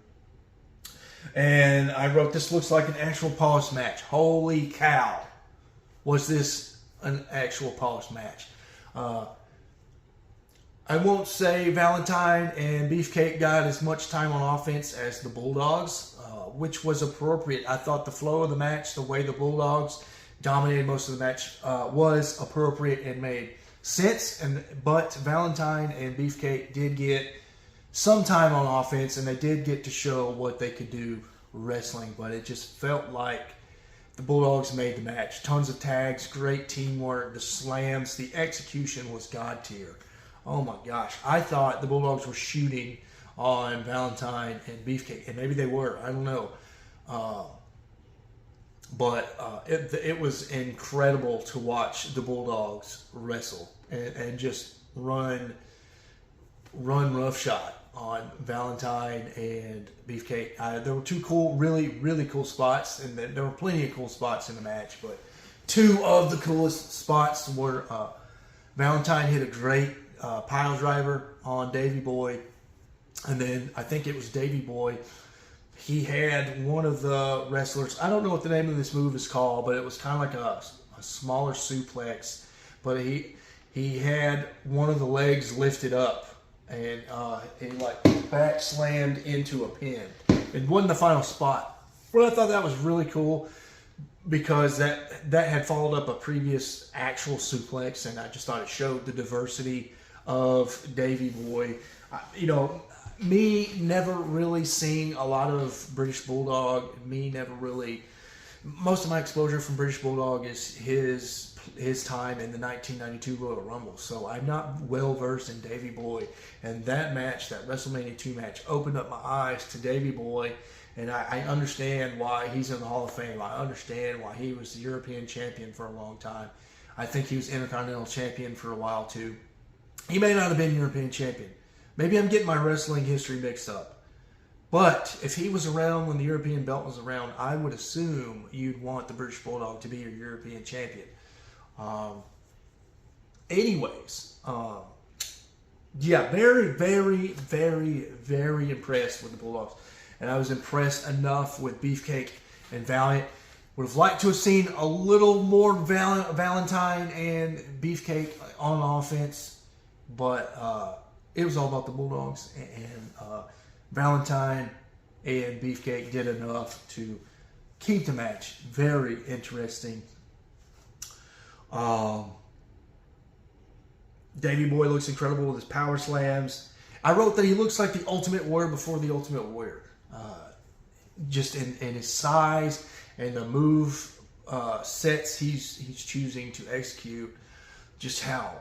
And I wrote, this looks like an actual polished match. Holy cow. Was this an actual polished match? I won't say Valentine and Beefcake got as much time on offense as the Bulldogs, which was appropriate. I thought the flow of the match, the way the Bulldogs dominated most of the match, was appropriate and made sense. But Valentine and Beefcake did get some time on offense, and they did get to show what they could do wrestling. But it just felt like the Bulldogs made the match. Tons of tags, great teamwork, the slams, the execution was God tier. Oh my gosh. I thought the Bulldogs were shooting on Valentine and Beefcake, and maybe they were. I don't know. But it was incredible to watch the Bulldogs wrestle and just run roughshod on Valentine and Beefcake. There were two really, really cool spots, and there were plenty of cool spots in the match, but two of the coolest spots were Valentine hit a great pile driver on Davey Boy, and then I think it was Davey Boy. He had one of the wrestlers, I don't know what the name of this move is called, but it was kind of like a smaller suplex, but he had one of the legs lifted up, and he like back slammed into a pin. It wasn't the final spot. Well, I thought that was really cool because that had followed up a previous actual suplex, and I just thought it showed the diversity of Davey Boy. Me never really seeing a lot of British Bulldog. Most of my exposure from British Bulldog is his time in the 1992 Royal Rumble. So I'm not well versed in Davey Boy. And that match, that WrestleMania 2 match, opened up my eyes to Davey Boy. And I understand why he's in the Hall of Fame. I understand why he was the European champion for a long time. I think he was Intercontinental champion for a while too. He may not have been European champion. Maybe I'm getting my wrestling history mixed up. But if he was around when the European belt was around, I would assume you'd want the British Bulldog to be your European champion. Anyways, yeah, very, very, very, very impressed with the Bulldogs. And I was impressed enough with Beefcake and Valiant. Would have liked to have seen a little more Valentine and Beefcake on offense. But it was all about the Bulldogs. And Valentine and Beefcake did enough to keep the match very interesting. Davey Boy looks incredible with his power slams. I wrote that he looks like the Ultimate Warrior before the Ultimate Warrior. Just in his size and the move sets he's choosing to execute. Just how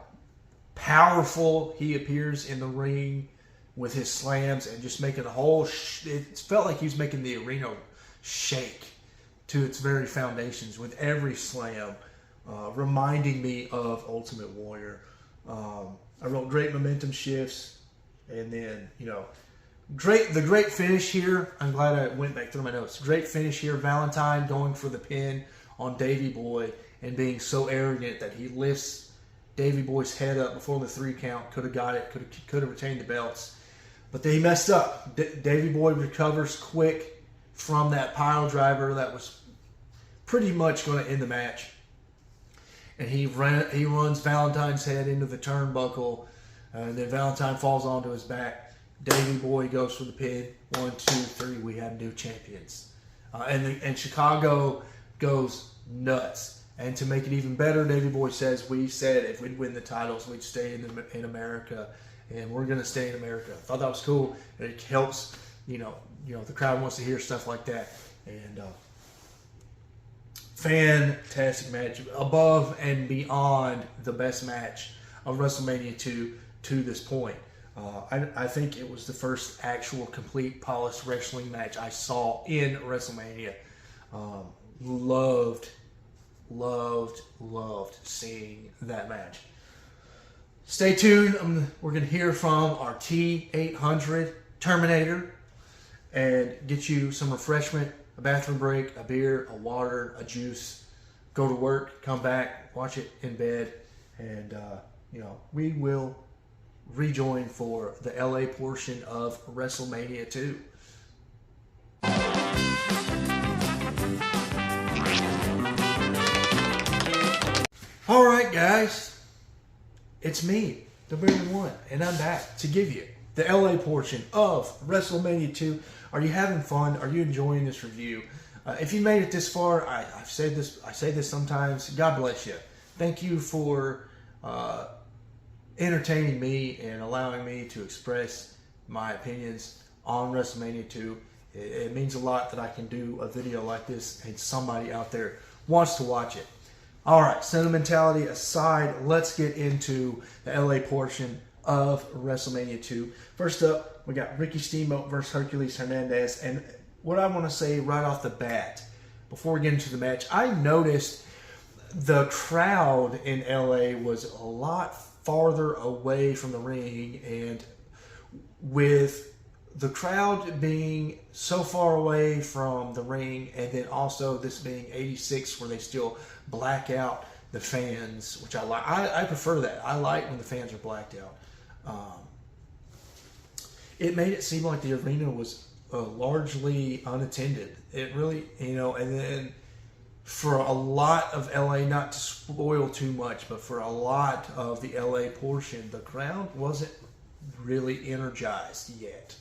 powerful he appears in the ring with his slams and just making the whole... it felt like he was making the arena shake to its very foundations with every slam, reminding me of Ultimate Warrior. I wrote great momentum shifts, and then, the great finish here. I'm glad I went back through my notes. Great finish here. Valentine going for the pin on Davey Boy and being so arrogant that he lifts Davey Boy's head up before the 3 count. Could have got it. Could have retained the belts. But then he messed up. Davey Boy recovers quick from that pile driver that was pretty much going to end the match. And he runs Valentine's head into the turnbuckle. And then Valentine falls onto his back. Davey Boy goes for the pin. 1, 2, 3. We have new champions. And Chicago goes nuts. And to make it even better, Davey Boy says, we said if we'd win the titles, we'd stay in America. And we're going to stay in America. I thought that was cool. And it helps, the crowd wants to hear stuff like that. And fantastic match. Above and beyond the best match of WrestleMania 2 to this point. I think it was the first actual complete polished wrestling match I saw in WrestleMania. Loved seeing that match. Stay tuned. We're going to hear from our T800 Terminator and get you some refreshment, a bathroom break, a beer, a water, a juice. Go to work, come back, watch it in bed, and we will rejoin for the LA portion of WrestleMania 2. All right, guys, it's me, the Bearded One, and I'm back to give you the LA portion of WrestleMania 2. Are you having fun? Are you enjoying this review? If you made it this far, I say this sometimes. God bless you. Thank you for entertaining me and allowing me to express my opinions on WrestleMania 2. It means a lot that I can do a video like this and somebody out there wants to watch it. All right, sentimentality aside, let's get into the LA portion of WrestleMania 2. First up, we got Ricky Steamboat versus Hercules Hernandez. And what I want to say right off the bat, before we get into the match, I noticed the crowd in LA was a lot farther away from the ring, and with the crowd being so far away from the ring, and then also this being 86 where they still black out the fans, which I like. I prefer that. I like when the fans are blacked out. It made it seem like the arena was largely unattended. It really, and then for a lot of LA, not to spoil too much, but for a lot of the LA portion, the crowd wasn't really energized yet.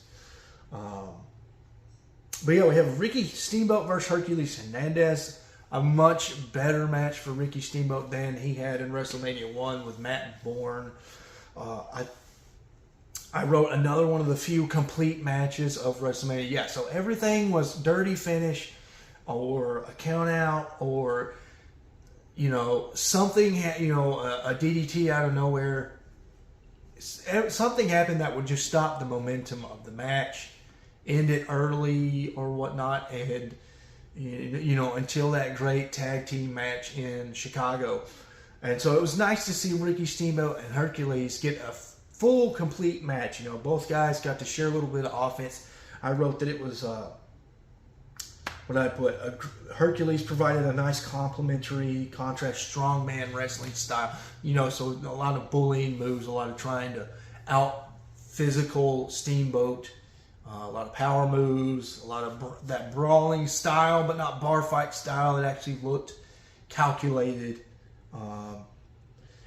But yeah, we have Ricky Steamboat versus Hercules Hernandez. A much better match for Ricky Steamboat than he had in WrestleMania 1 with Matt Bourne. I wrote another one of the few complete matches of WrestleMania. Yeah, so everything was dirty finish or a count out or, something, a DDT out of nowhere. Something happened that would just stop the momentum of the match, end it early or whatnot, and, until that great tag team match in Chicago. And so it was nice to see Ricky Steamboat and Hercules get a full, complete match. Both guys got to share a little bit of offense. I wrote that it was, what did I put? Hercules provided a nice complementary contrast, strongman wrestling style. You know, so a lot of bullying moves, a lot of trying to out physical Steamboat, a lot of power moves, a lot of that brawling style, but not bar fight style. It actually looked calculated.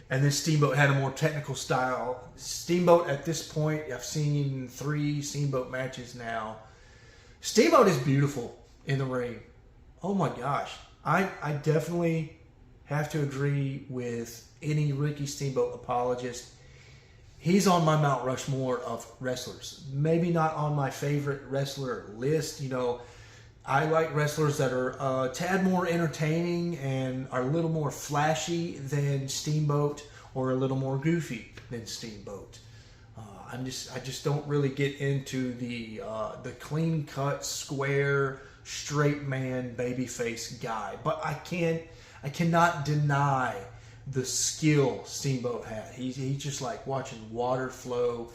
And then Steamboat had a more technical style. Steamboat at this point, I've seen 3 Steamboat matches now. Steamboat is beautiful in the ring. Oh my gosh. I definitely have to agree with any Ricky Steamboat apologist. He's on my Mount Rushmore of wrestlers. Maybe not on my favorite wrestler list. You know, I like wrestlers that are a tad more entertaining and are a little more flashy than Steamboat, or a little more goofy than Steamboat. I just don't really get into the clean cut, square, straight man, babyface guy. But I cannot deny the skill Steamboat had. He's just like watching water flow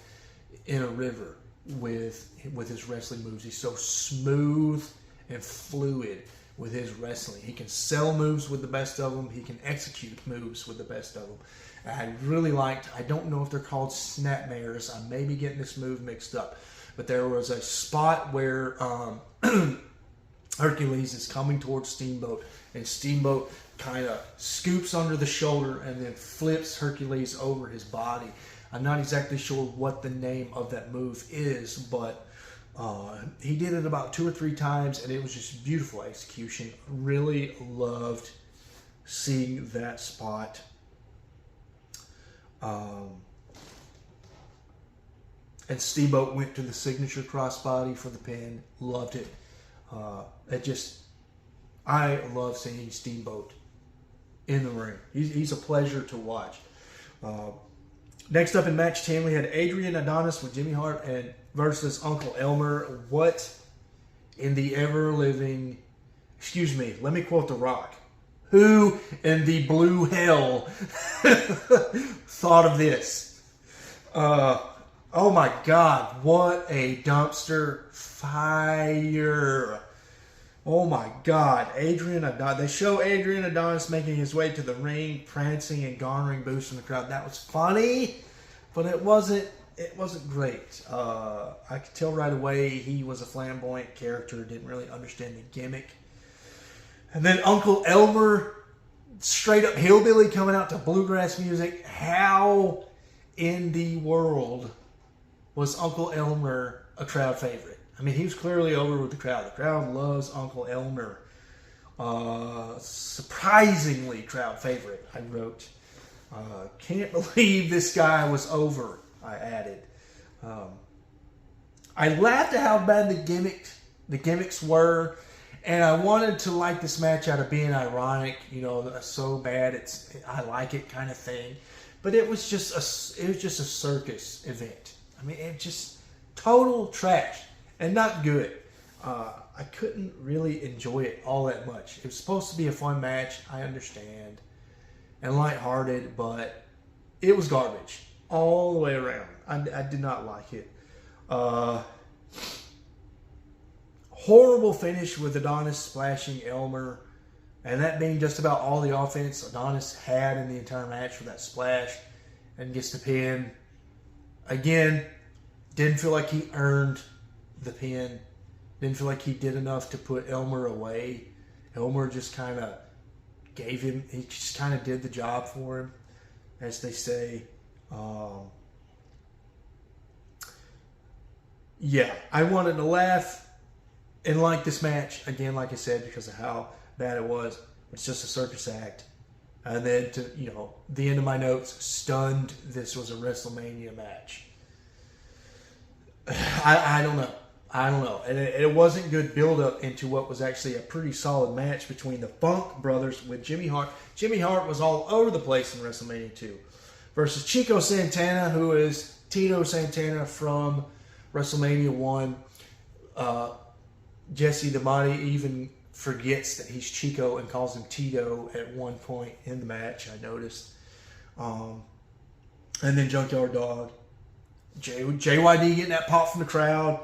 in a river with his wrestling moves. He's so smooth and fluid with his wrestling. He can sell moves with the best of them. He can execute moves with the best of them. I really liked, I don't know if they're called snapmares. I may be getting this move mixed up. But there was a spot where Hercules is coming towards Steamboat, and Steamboat kind of scoops under the shoulder and then flips Hercules over his body. I'm not exactly sure what the name of that move is, but he did it about 2 or 3 times, and it was just beautiful execution. Really loved seeing that spot. And Steamboat went to the signature crossbody for the pin. Loved it. I love seeing Steamboat in the ring. He's a pleasure to watch. Next up in match 10, we had Adrian Adonis with Jimmy Hart and versus Uncle Elmer. What in the ever-living... Excuse me, let me quote The Rock. Who in the blue hell thought of this? Oh my God, what a dumpster fire. Oh my God, Adrian Adonis. They show Adrian Adonis making his way to the ring, prancing and garnering boos from the crowd. That was funny, but it wasn't great. I could tell right away he was a flamboyant character, didn't really understand the gimmick. And then Uncle Elmer, straight up hillbilly coming out to bluegrass music. How in the world was Uncle Elmer a crowd favorite? I mean, he was clearly over with the crowd. The crowd loves Uncle Elmer. Surprisingly crowd favorite, I wrote. Can't believe this guy was over, I added. I laughed at how bad the gimmicks were. And I wanted to like this match out of being ironic, you know, so bad I like it kind of thing. But it was just a circus event. I mean, it just total trash and not good. I couldn't really enjoy it all that much. It was supposed to be a fun match, I understand, and lighthearted, but it was garbage all the way around. I did not like it. Horrible finish with Adonis splashing Elmer, and that being just about all the offense Adonis had in the entire match for that splash, and gets the pin. Again, didn't feel like he earned the pin. Didn't feel like he did enough to put Elmer away. Elmer just kind of he just kind of did the job for him, as they say. Yeah, I wanted to laugh and like this match, again, like I said, because of how bad it was. It's just a circus act. And then, the end of my notes, stunned this was a WrestleMania match. I don't know. And it wasn't good build-up into what was actually a pretty solid match between the Funk brothers with Jimmy Hart. Jimmy Hart was all over the place in WrestleMania 2. Versus Chico Santana, who is Tito Santana from WrestleMania 1. Jesse DeMonte even forgets that he's Chico and calls him Tito at one point in the match, I noticed. And then Junkyard Dog. JYD getting that pop from the crowd.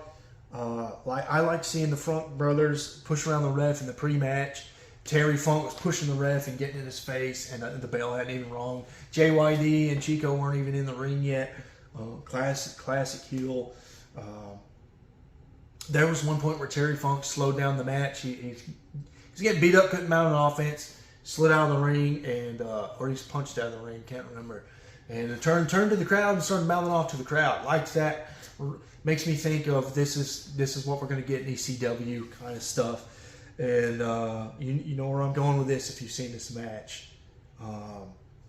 I like seeing the Funk brothers push around the ref in the pre-match. Terry Funk was pushing the ref and getting in his face, and the bell hadn't even rung. JYD and Chico weren't even in the ring yet. Classic heel. There was one point where Terry Funk slowed down the match. He's getting beat up, couldn't mount an offense, slid out of the ring, and or he's punched out of the ring, can't remember. And turned to the crowd and started mouthing off to the crowd. Liked that. Makes me think of this is what we're going to get in ECW kind of stuff. And you know where I'm going with this if you've seen this match.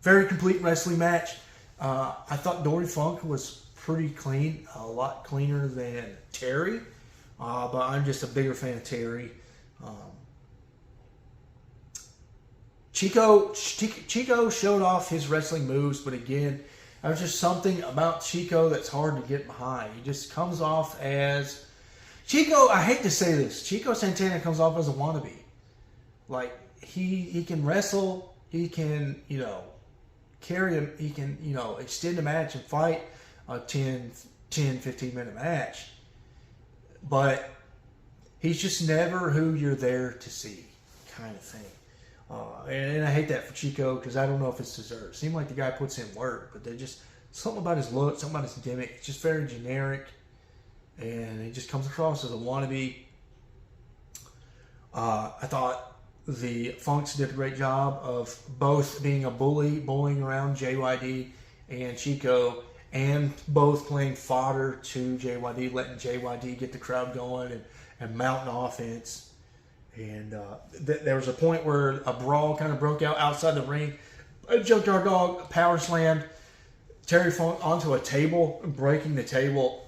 Very complete wrestling match. I thought Dory Funk was pretty clean, a lot cleaner than Terry. But I'm just a bigger fan of Terry. Chico showed off his wrestling moves, but again, there's just something about Chico that's hard to get behind. He just comes off as Chico. I hate to say this, Chico Santana comes off as a wannabe. Like he can wrestle, he can carry him, he can extend a match and fight a 10-15 minute match, but he's just never who you're there to see, kind of thing. And I hate that for Chico because I don't know if it's deserved. Seemed like the guy puts in work, but they just something about his look, something about his gimmick. It's just very generic, and he just comes across as a wannabe. I thought the Funks did a great job of both being a bullying around JYD and Chico, and both playing fodder to JYD, letting JYD get the crowd going and mounting offense. And there was a point where a brawl kind of broke out outside the ring. A Junkyard Dog power slammed Terry Funk onto a table, breaking the table.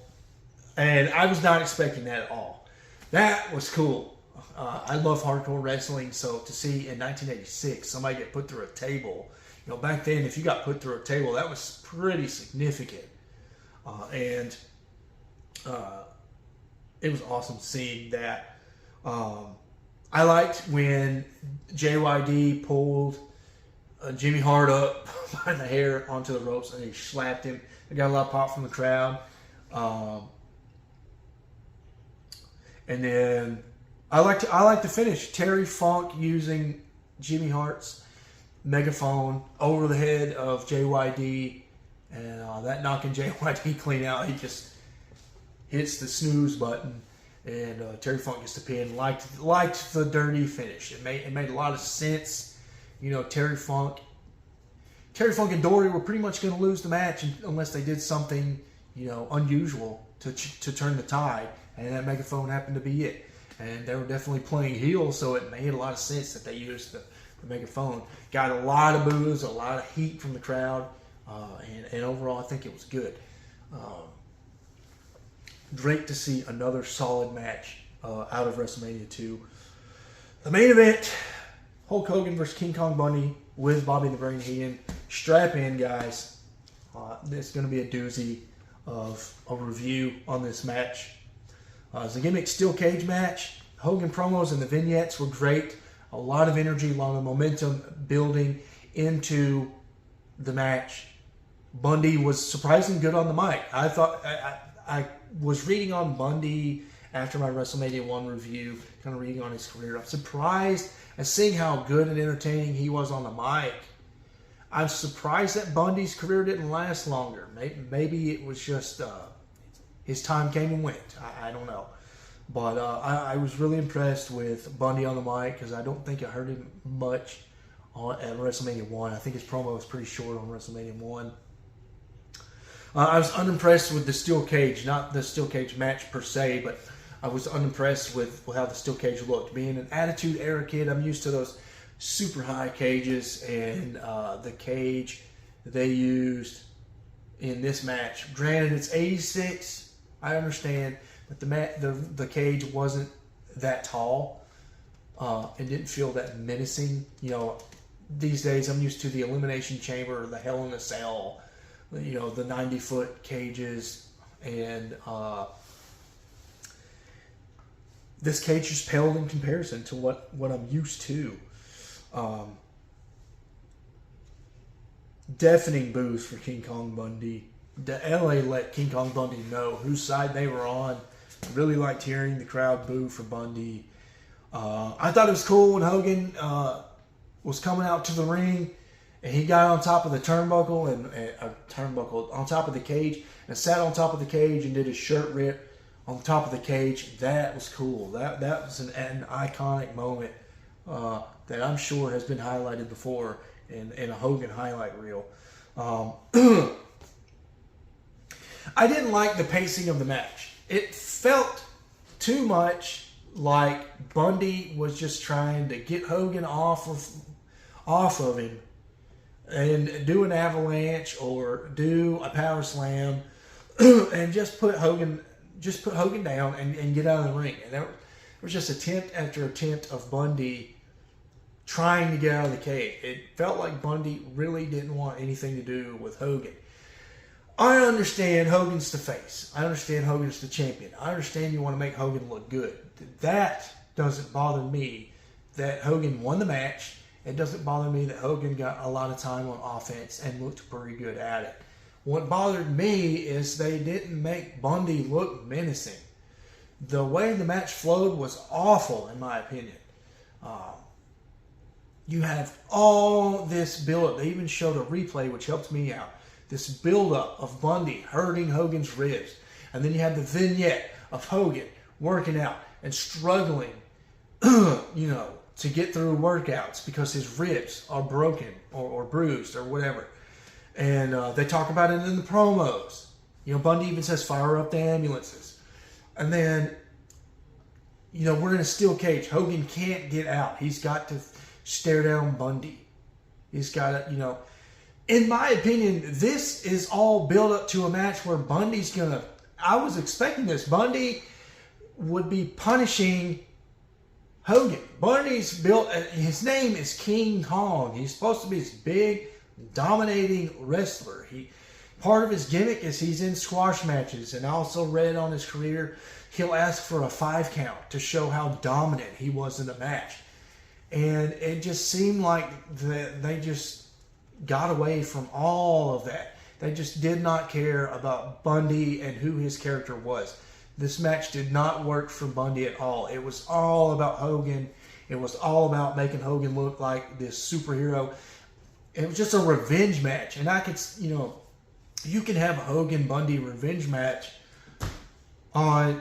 And I was not expecting that at all. That was cool. I love hardcore wrestling, so to see in 1986 somebody get put through a table, back then if you got put through a table, that was pretty significant. And it was awesome seeing that. I liked when JYD pulled Jimmy Hart up by the hair onto the ropes and he slapped him. It got a lot of pop from the crowd. And then I like the finish. Terry Funk using Jimmy Hart's megaphone over the head of JYD, and that knocking JYD clean out. He just hits the snooze button. And Terry Funk gets the pin. Liked the dirty finish. It made a lot of sense. Terry Funk and Dory were pretty much going to lose the match unless they did something unusual to turn the tide. And that megaphone happened to be it. And they were definitely playing heel, so it made a lot of sense that they used the megaphone. Got a lot of boos, a lot of heat from the crowd, and overall I think it was good. Great to see another solid match out of WrestleMania 2. The main event, Hulk Hogan versus King Kong Bundy with Bobby the Brain Heenan. Strap in, guys. This is going to be a doozy of a review on this match. It's a gimmick steel cage match. Hogan promos and the vignettes were great. A lot of energy, a lot of momentum building into the match. Bundy was surprisingly good on the mic. I thought I was reading on Bundy after my WrestleMania 1 review, kind of reading on his career. I'm surprised at seeing how good and entertaining he was on the mic. I'm surprised that Bundy's career didn't last longer. Maybe it was just his time came and went. I don't know. But I was really impressed with Bundy on the mic because I don't think I heard him much at WrestleMania 1. I think his promo was pretty short on WrestleMania 1. I was unimpressed with the steel cage, not the steel cage match per se, but I was unimpressed with how the steel cage looked. Being an Attitude Era kid, I'm used to those super high cages, and the cage they used in this match. Granted, it's 86, I understand, but the cage wasn't that tall. It didn't feel that menacing. These days I'm used to the Elimination Chamber, the Hell in a Cell, the 90-foot cages, and this cage just paled in comparison to what I'm used to. Deafening boos for King Kong Bundy. The LA let King Kong Bundy know whose side they were on. Really liked hearing the crowd boo for Bundy. I thought it was cool when Hogan was coming out to the ring and he got on top of the turnbuckle on top of the cage and sat on top of the cage and did his shirt rip on the top of the cage. That was cool. That was an iconic moment that I'm sure has been highlighted before in a Hogan highlight reel. I didn't like the pacing of the match. It felt too much like Bundy was just trying to get Hogan off of him and do an avalanche or do a power slam and just put Hogan down and get out of the ring. And there was just attempt after attempt of Bundy trying to get out of the cage. It felt like Bundy really didn't want anything to do with Hogan. I understand Hogan's the face. I understand Hogan's the champion. I understand you want to make Hogan look good. That doesn't bother me that Hogan won the match. It doesn't bother me that Hogan got a lot of time on offense and looked pretty good at it. What bothered me is they didn't make Bundy look menacing. The way the match flowed was awful, in my opinion. You have all this build-up. They even showed a replay, which helped me out. This build-up of Bundy hurting Hogan's ribs. And then you have the vignette of Hogan working out and struggling, to get through workouts because his ribs are broken or bruised or whatever. And they talk about it in the promos. Bundy even says, fire up the ambulances. And then, we're in a steel cage. Hogan can't get out. He's got to stare down Bundy. He's got to, in my opinion, this is all build up to a match where Bundy's gonna. I was expecting this. Bundy would be punishing Hogan. Bundy's built. His name is King Kong. He's supposed to be this big, dominating wrestler. Part of his gimmick is he's in squash matches, and I also read on his career he'll ask for a 5 count to show how dominant he was in a match. And it just seemed like they just got away from all of that. They just did not care about Bundy and who his character was. This match did not work for Bundy at all. It was all about Hogan. It was all about making Hogan look like this superhero. It was just a revenge match. And I could, you can have a Hogan-Bundy revenge match on,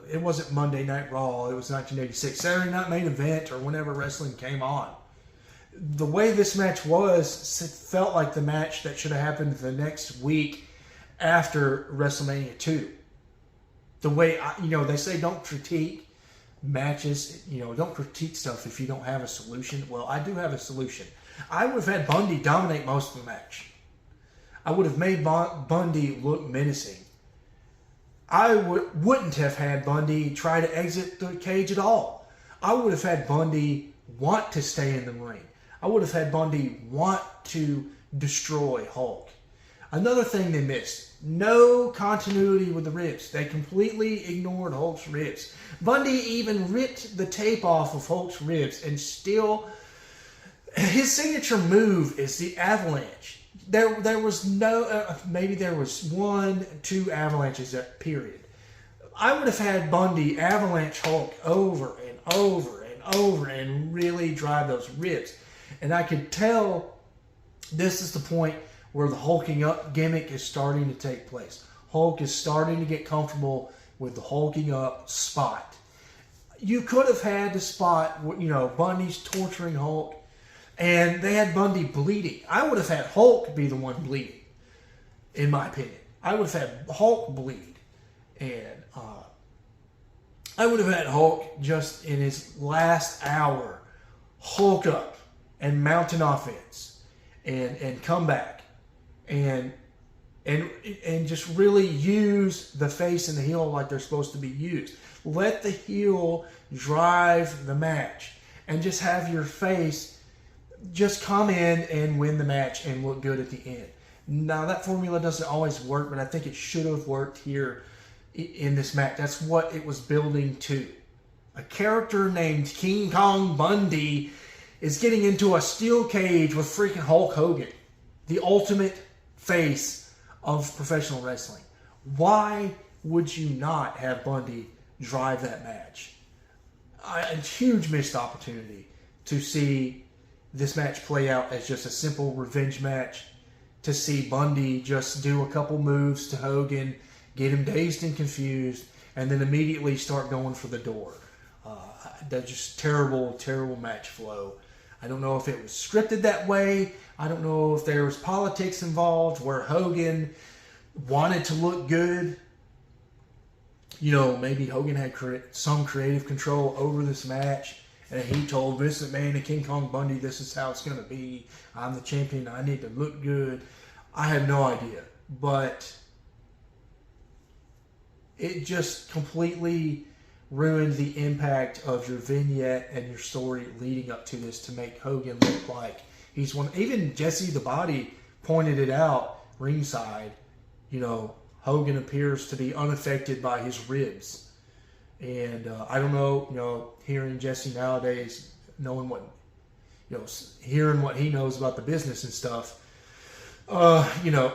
it wasn't Monday Night Raw. It was 1986. Saturday Night Main Event or whenever wrestling came on. The way this match was, it felt like the match that should have happened the next week after WrestleMania 2. The way, they say don't critique matches, don't critique stuff if you don't have a solution. Well, I do have a solution. I would have had Bundy dominate most of the match. I would have made Bundy look menacing. I wouldn't have had Bundy try to exit the cage at all. I would have had Bundy want to stay in the ring. I would have had Bundy want to destroy Hulk. Another thing they missed, no continuity with the ribs. They completely ignored Hulk's ribs. Bundy even ripped the tape off of Hulk's ribs and still, his signature move is the avalanche. There was no, maybe there was 1-2 avalanches period. I would have had Bundy avalanche Hulk over and over and over and really drive those ribs. And I could tell this is the point where the hulking up gimmick is starting to take place. Hulk is starting to get comfortable with the hulking up spot. You could have had the spot where, Bundy's torturing Hulk and they had Bundy bleeding. I would have had Hulk be the one bleeding, in my opinion. I would have had Hulk bleed. And I would have had Hulk just in his last hour Hulk up and mount an offense and come back and just really use the face and the heel like they're supposed to be used. Let the heel drive the match and just have your face just come in and win the match and look good at the end. Now that formula doesn't always work, but I think it should have worked here in this match. That's what it was building to. A character named King Kong Bundy is getting into a steel cage with freaking Hulk Hogan, the ultimate face of professional wrestling. Why would you not have Bundy drive that match? A huge missed opportunity to see this match play out as just a simple revenge match, to see Bundy just do a couple moves to Hogan, get him dazed and confused, and then immediately start going for the door. That's just terrible, terrible match flow. I don't know if it was scripted that way. I don't know if there was politics involved where Hogan wanted to look good. You know, maybe Hogan had some creative control over this match, and he told Vince McMahon and King Kong Bundy, this is how it's going to be. I'm the champion. I need to look good. I have no idea. But it just completely ruined the impact of your vignette and your story leading up to this to make Hogan look like he's one. Even Jesse the Body pointed it out ringside. You know, Hogan appears to be unaffected by his ribs. And I don't know, you know, hearing Jesse nowadays, knowing what, you know, hearing what he knows about the business and stuff, you know,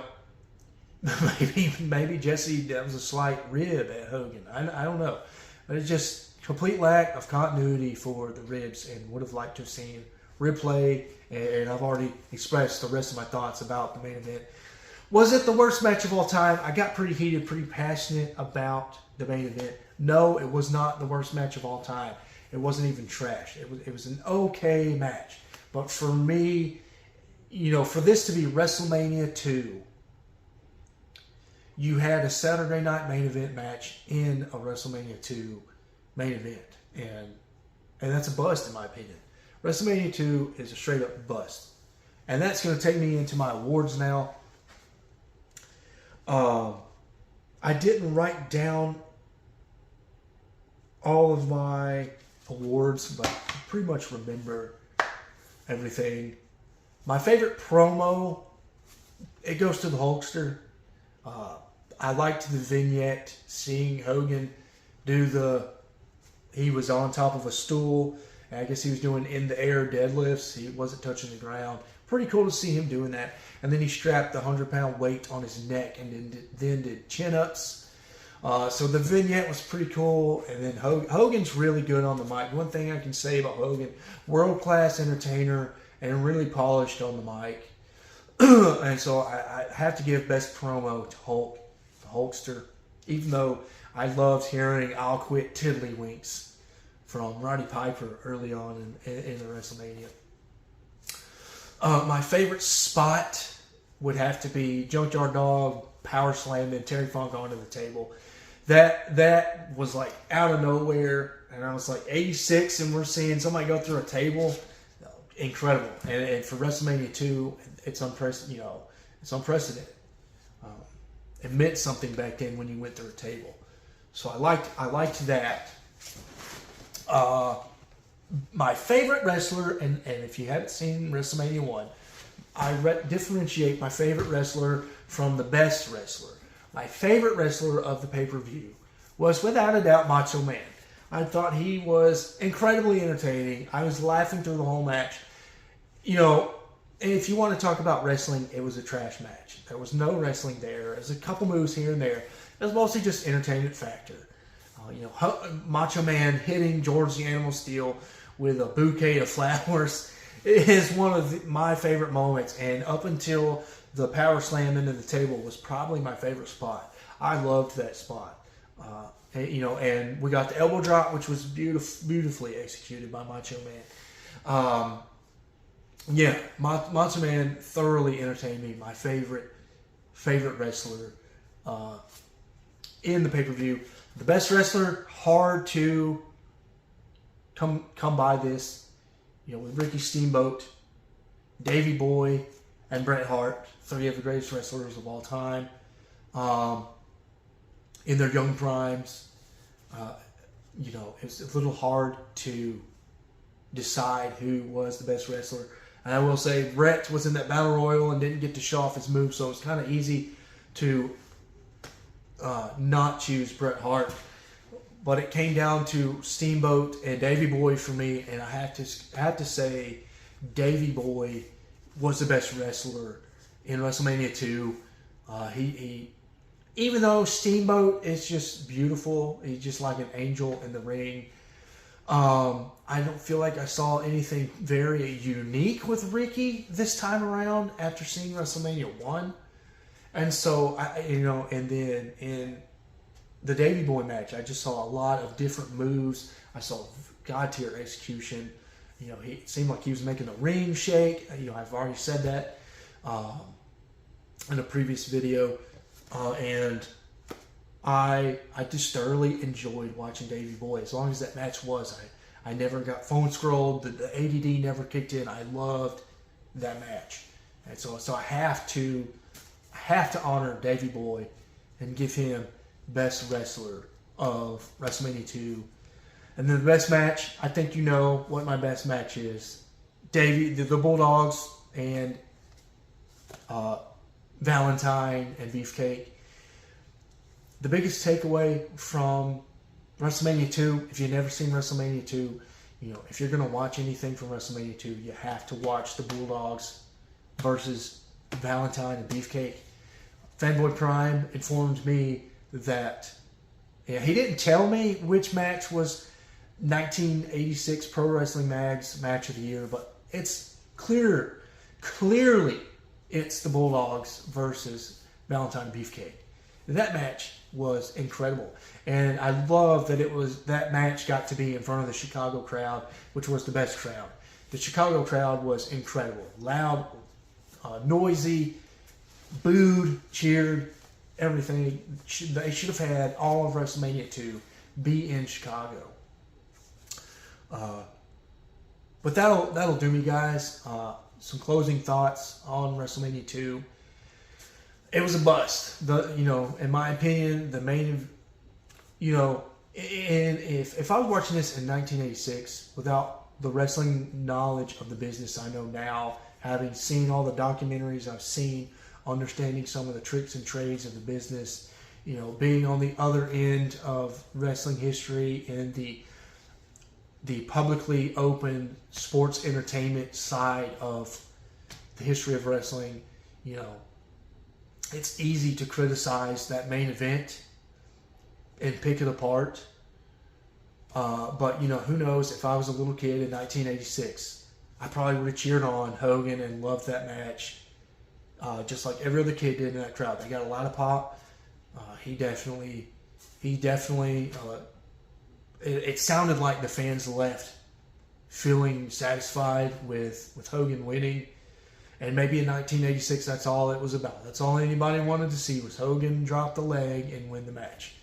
maybe Jesse, that was a slight rib at Hogan. I don't know. But it's just complete lack of continuity for the ribs, and would have liked to have seen rib play. And I've already expressed the rest of my thoughts about the main event. Was it the worst match of all time? I got pretty heated, pretty passionate about the main event. No, it was not the worst match of all time. It wasn't even trash. It was an okay match. But for me, you know, for this to be WrestleMania 2, you had a Saturday night main event match in a WrestleMania 2 main event. And that's a bust in my opinion. WrestleMania 2 is a straight up bust. And that's going to take me into my awards now. I didn't write down all of my awards, but I pretty much remember everything. My favorite promo, it goes to the Hulkster. I liked the vignette, seeing Hogan do he was on top of a stool. I guess he was doing in the air deadlifts. He wasn't touching the ground. Pretty cool to see him doing that. And then he strapped the 100-pound weight on his neck and then did chin-ups. So the vignette was pretty cool. And then Hogan's really good on the mic. One thing I can say about Hogan, world-class entertainer and really polished on the mic. And so I have to give best promo to Hulk, the Hulkster. Even though I loved hearing "I'll quit tiddlywinks" from Roddy Piper early on in the WrestleMania. My favorite spot would have to be Junkyard Dog power slam and Terry Funk onto the table. That was like out of nowhere, and I was like 86, and we're seeing somebody go through a table. Incredible, and for WrestleMania 2, it's unprecedented. You know, it's unprecedented. It meant something back then when you went through a table. So I liked that. My favorite wrestler, and if you haven't seen WrestleMania 1, I differentiate my favorite wrestler from the best wrestler. My favorite wrestler of the pay-per-view was without a doubt Macho Man. I thought he was incredibly entertaining. I was laughing through the whole match. You know, if you want to talk about wrestling, it was a trash match. There was no wrestling there. There was a couple moves here and there. It was mostly just entertainment factor. You know, Macho Man hitting George the Animal Steel with a bouquet of flowers is one of my favorite moments. And up until the power slam into the table was probably my favorite spot. I loved that spot. You know, and we got the elbow drop, which was beautifully executed by Macho Man. Yeah, Macho Man thoroughly entertained me. My favorite wrestler in the pay-per-view. The best wrestler, hard to come by this. You know, with Ricky Steamboat, Davey Boy, and Bret Hart, 3 of the greatest wrestlers of all time, in their young primes. You know, it's a little hard to decide who was the best wrestler. And I will say, Bret was in that battle royal and didn't get to show off his moves, so it's kind of easy to not choose Bret Hart. But it came down to Steamboat and Davey Boy for me, and I have to say Davey Boy was the best wrestler in WrestleMania 2. even though Steamboat is just beautiful, he's just like an angel in the ring. I don't feel like I saw anything very unique with Ricky this time around after seeing WrestleMania 1. And so, and then in the Davey Boy match, I just saw a lot of different moves. I saw God tier execution. He seemed like he was making the ring shake. I've already said that in a previous video. And I just thoroughly enjoyed watching Davey Boy. As long as that match was, I never got phone scrolled. The ADD never kicked in. I loved that match, and so I have to honor Davey Boy and give him best wrestler of WrestleMania 2. And then the best match, I think you know what my best match is. The Bulldogs and Valentine and Beefcake. The biggest takeaway from WrestleMania 2, if you've never seen WrestleMania 2, if you're going to watch anything from WrestleMania 2, you have to watch the Bulldogs versus Valentine and Beefcake. Fanboy Prime informed me that he didn't tell me which match was 1986 Pro Wrestling Mag's Match of the Year, but it's clearly it's the Bulldogs versus Valentine and Beefcake. That match was incredible, and I love that that match got to be in front of the Chicago crowd, which was the best crowd. The Chicago crowd was incredible, loud, noisy, booed, cheered, everything. They should have had all of WrestleMania 2 be in Chicago. But that'll do me, guys. Some closing thoughts on WrestleMania 2. It was a bust. In my opinion, the main, and if I was watching this in 1986 without the wrestling knowledge of the business I know now, having seen all the documentaries I've seen, understanding some of the tricks and trades of the business, being on the other end of wrestling history and the publicly open sports entertainment side of the history of wrestling, it's easy to criticize that main event and pick it apart. But who knows, if I was a little kid in 1986, I probably would have cheered on Hogan and loved that match. Just like every other kid did in that crowd. They got a lot of pop. It sounded like the fans left feeling satisfied with Hogan winning. And maybe in 1986, that's all it was about. That's all anybody wanted to see was Hogan drop the leg and win the match.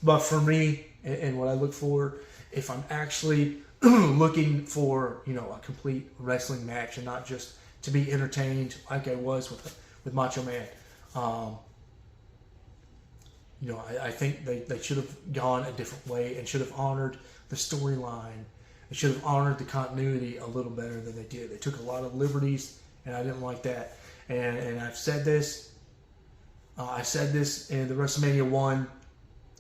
But for me, and what I look for, if I'm actually looking for a complete wrestling match and not just to be entertained like I was with Macho Man, I think they should have gone a different way and should have honored the storyline. They should have honored the continuity a little better than they did. They took a lot of liberties, and I didn't like that. And I've said this. I said this in the WrestleMania 1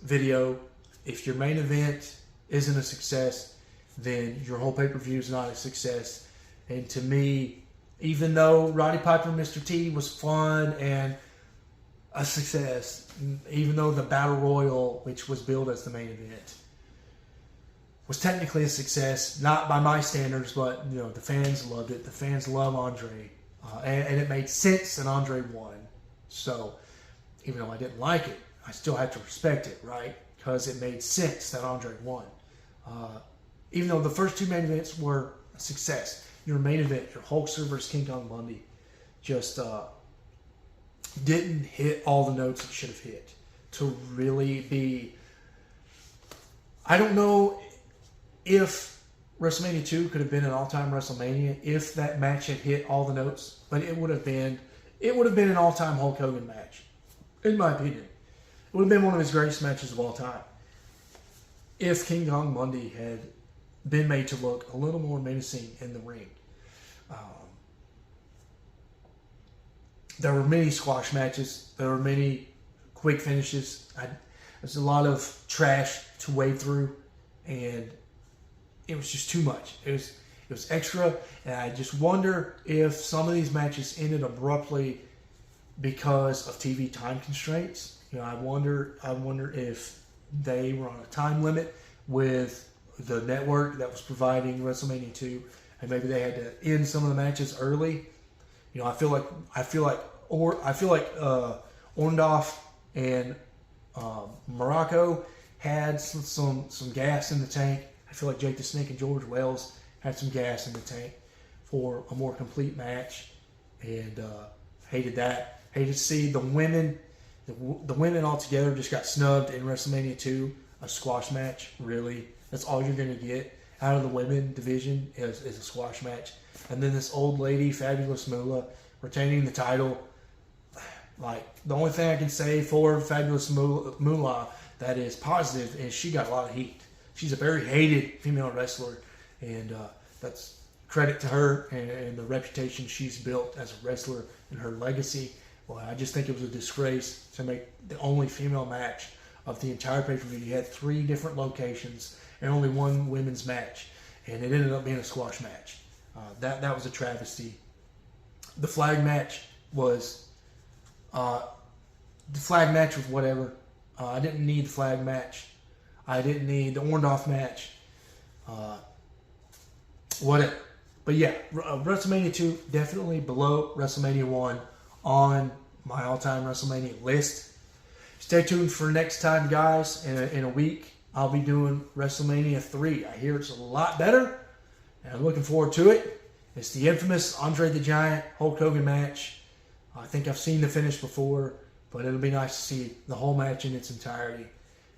video. If your main event isn't a success, then your whole pay-per-view is not a success. And to me, even though Roddy Piper and Mr. T was fun and a success, even though the Battle Royal, which was billed as the main event, was technically a success, not by my standards, but the fans loved it. The fans love Andre, and it made sense that Andre won. So even though I didn't like it, I still had to respect it, right? Because it made sense that Andre won. Even though the first two main events were a success, your main event, your Hulkster versus King Kong Bundy, just didn't hit all the notes it should have hit to really be. I don't know if WrestleMania 2 could have been an all-time WrestleMania if that match had hit all the notes, but it would have been an all-time Hulk Hogan match, in my opinion. It would have been one of his greatest matches of all time if King Kong Bundy had been made to look a little more menacing in the ring. There were many squash matches. There were many quick finishes. There's a lot of trash to wade through, and it was just too much. It was extra, and I just wonder if some of these matches ended abruptly because of TV time constraints. I wonder if they were on a time limit with the network that was providing WrestleMania 2, and maybe they had to end some of the matches early. I feel like Orndorff and Morocco had some gas in the tank. I feel like Jake the Snake and George Wells had some gas in the tank for a more complete match, and hated that. Hated to see the women. The women altogether just got snubbed in WrestleMania 2. A squash match, really. That's all you're going to get out of the women division is a squash match. And then this old lady, Fabulous Moolah, retaining the title. Like, the only thing I can say for Fabulous Moolah that is positive is she got a lot of heat. She's a very hated female wrestler, and that's credit to her and the reputation she's built as a wrestler and her legacy. Well, I just think it was a disgrace to make the only female match of the entire pay-per-view. You had 3 different locations and only one women's match, and it ended up being a squash match. That was a travesty. The flag match was whatever. I didn't need the flag match. I didn't need the Orndorff match. Whatever. But yeah, WrestleMania 2 definitely below WrestleMania 1 on my all-time WrestleMania list. Stay tuned for next time, guys. In a week, I'll be doing WrestleMania 3. I hear it's a lot better, and I'm looking forward to it. It's the infamous Andre the Giant Hulk Hogan match. I think I've seen the finish before, but it'll be nice to see the whole match in its entirety.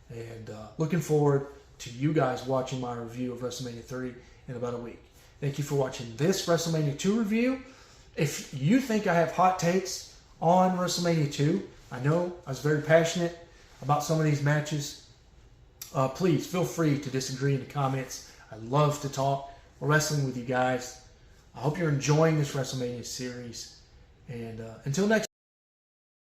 And looking forward to you guys watching my review of WrestleMania 3 in about a week. Thank you for watching this WrestleMania 2 review. If you think I have hot takes on WrestleMania 2, I know I was very passionate about some of these matches. Please feel free to disagree in the comments. I love to talk wrestling with you guys. I hope you're enjoying this WrestleMania series. And until next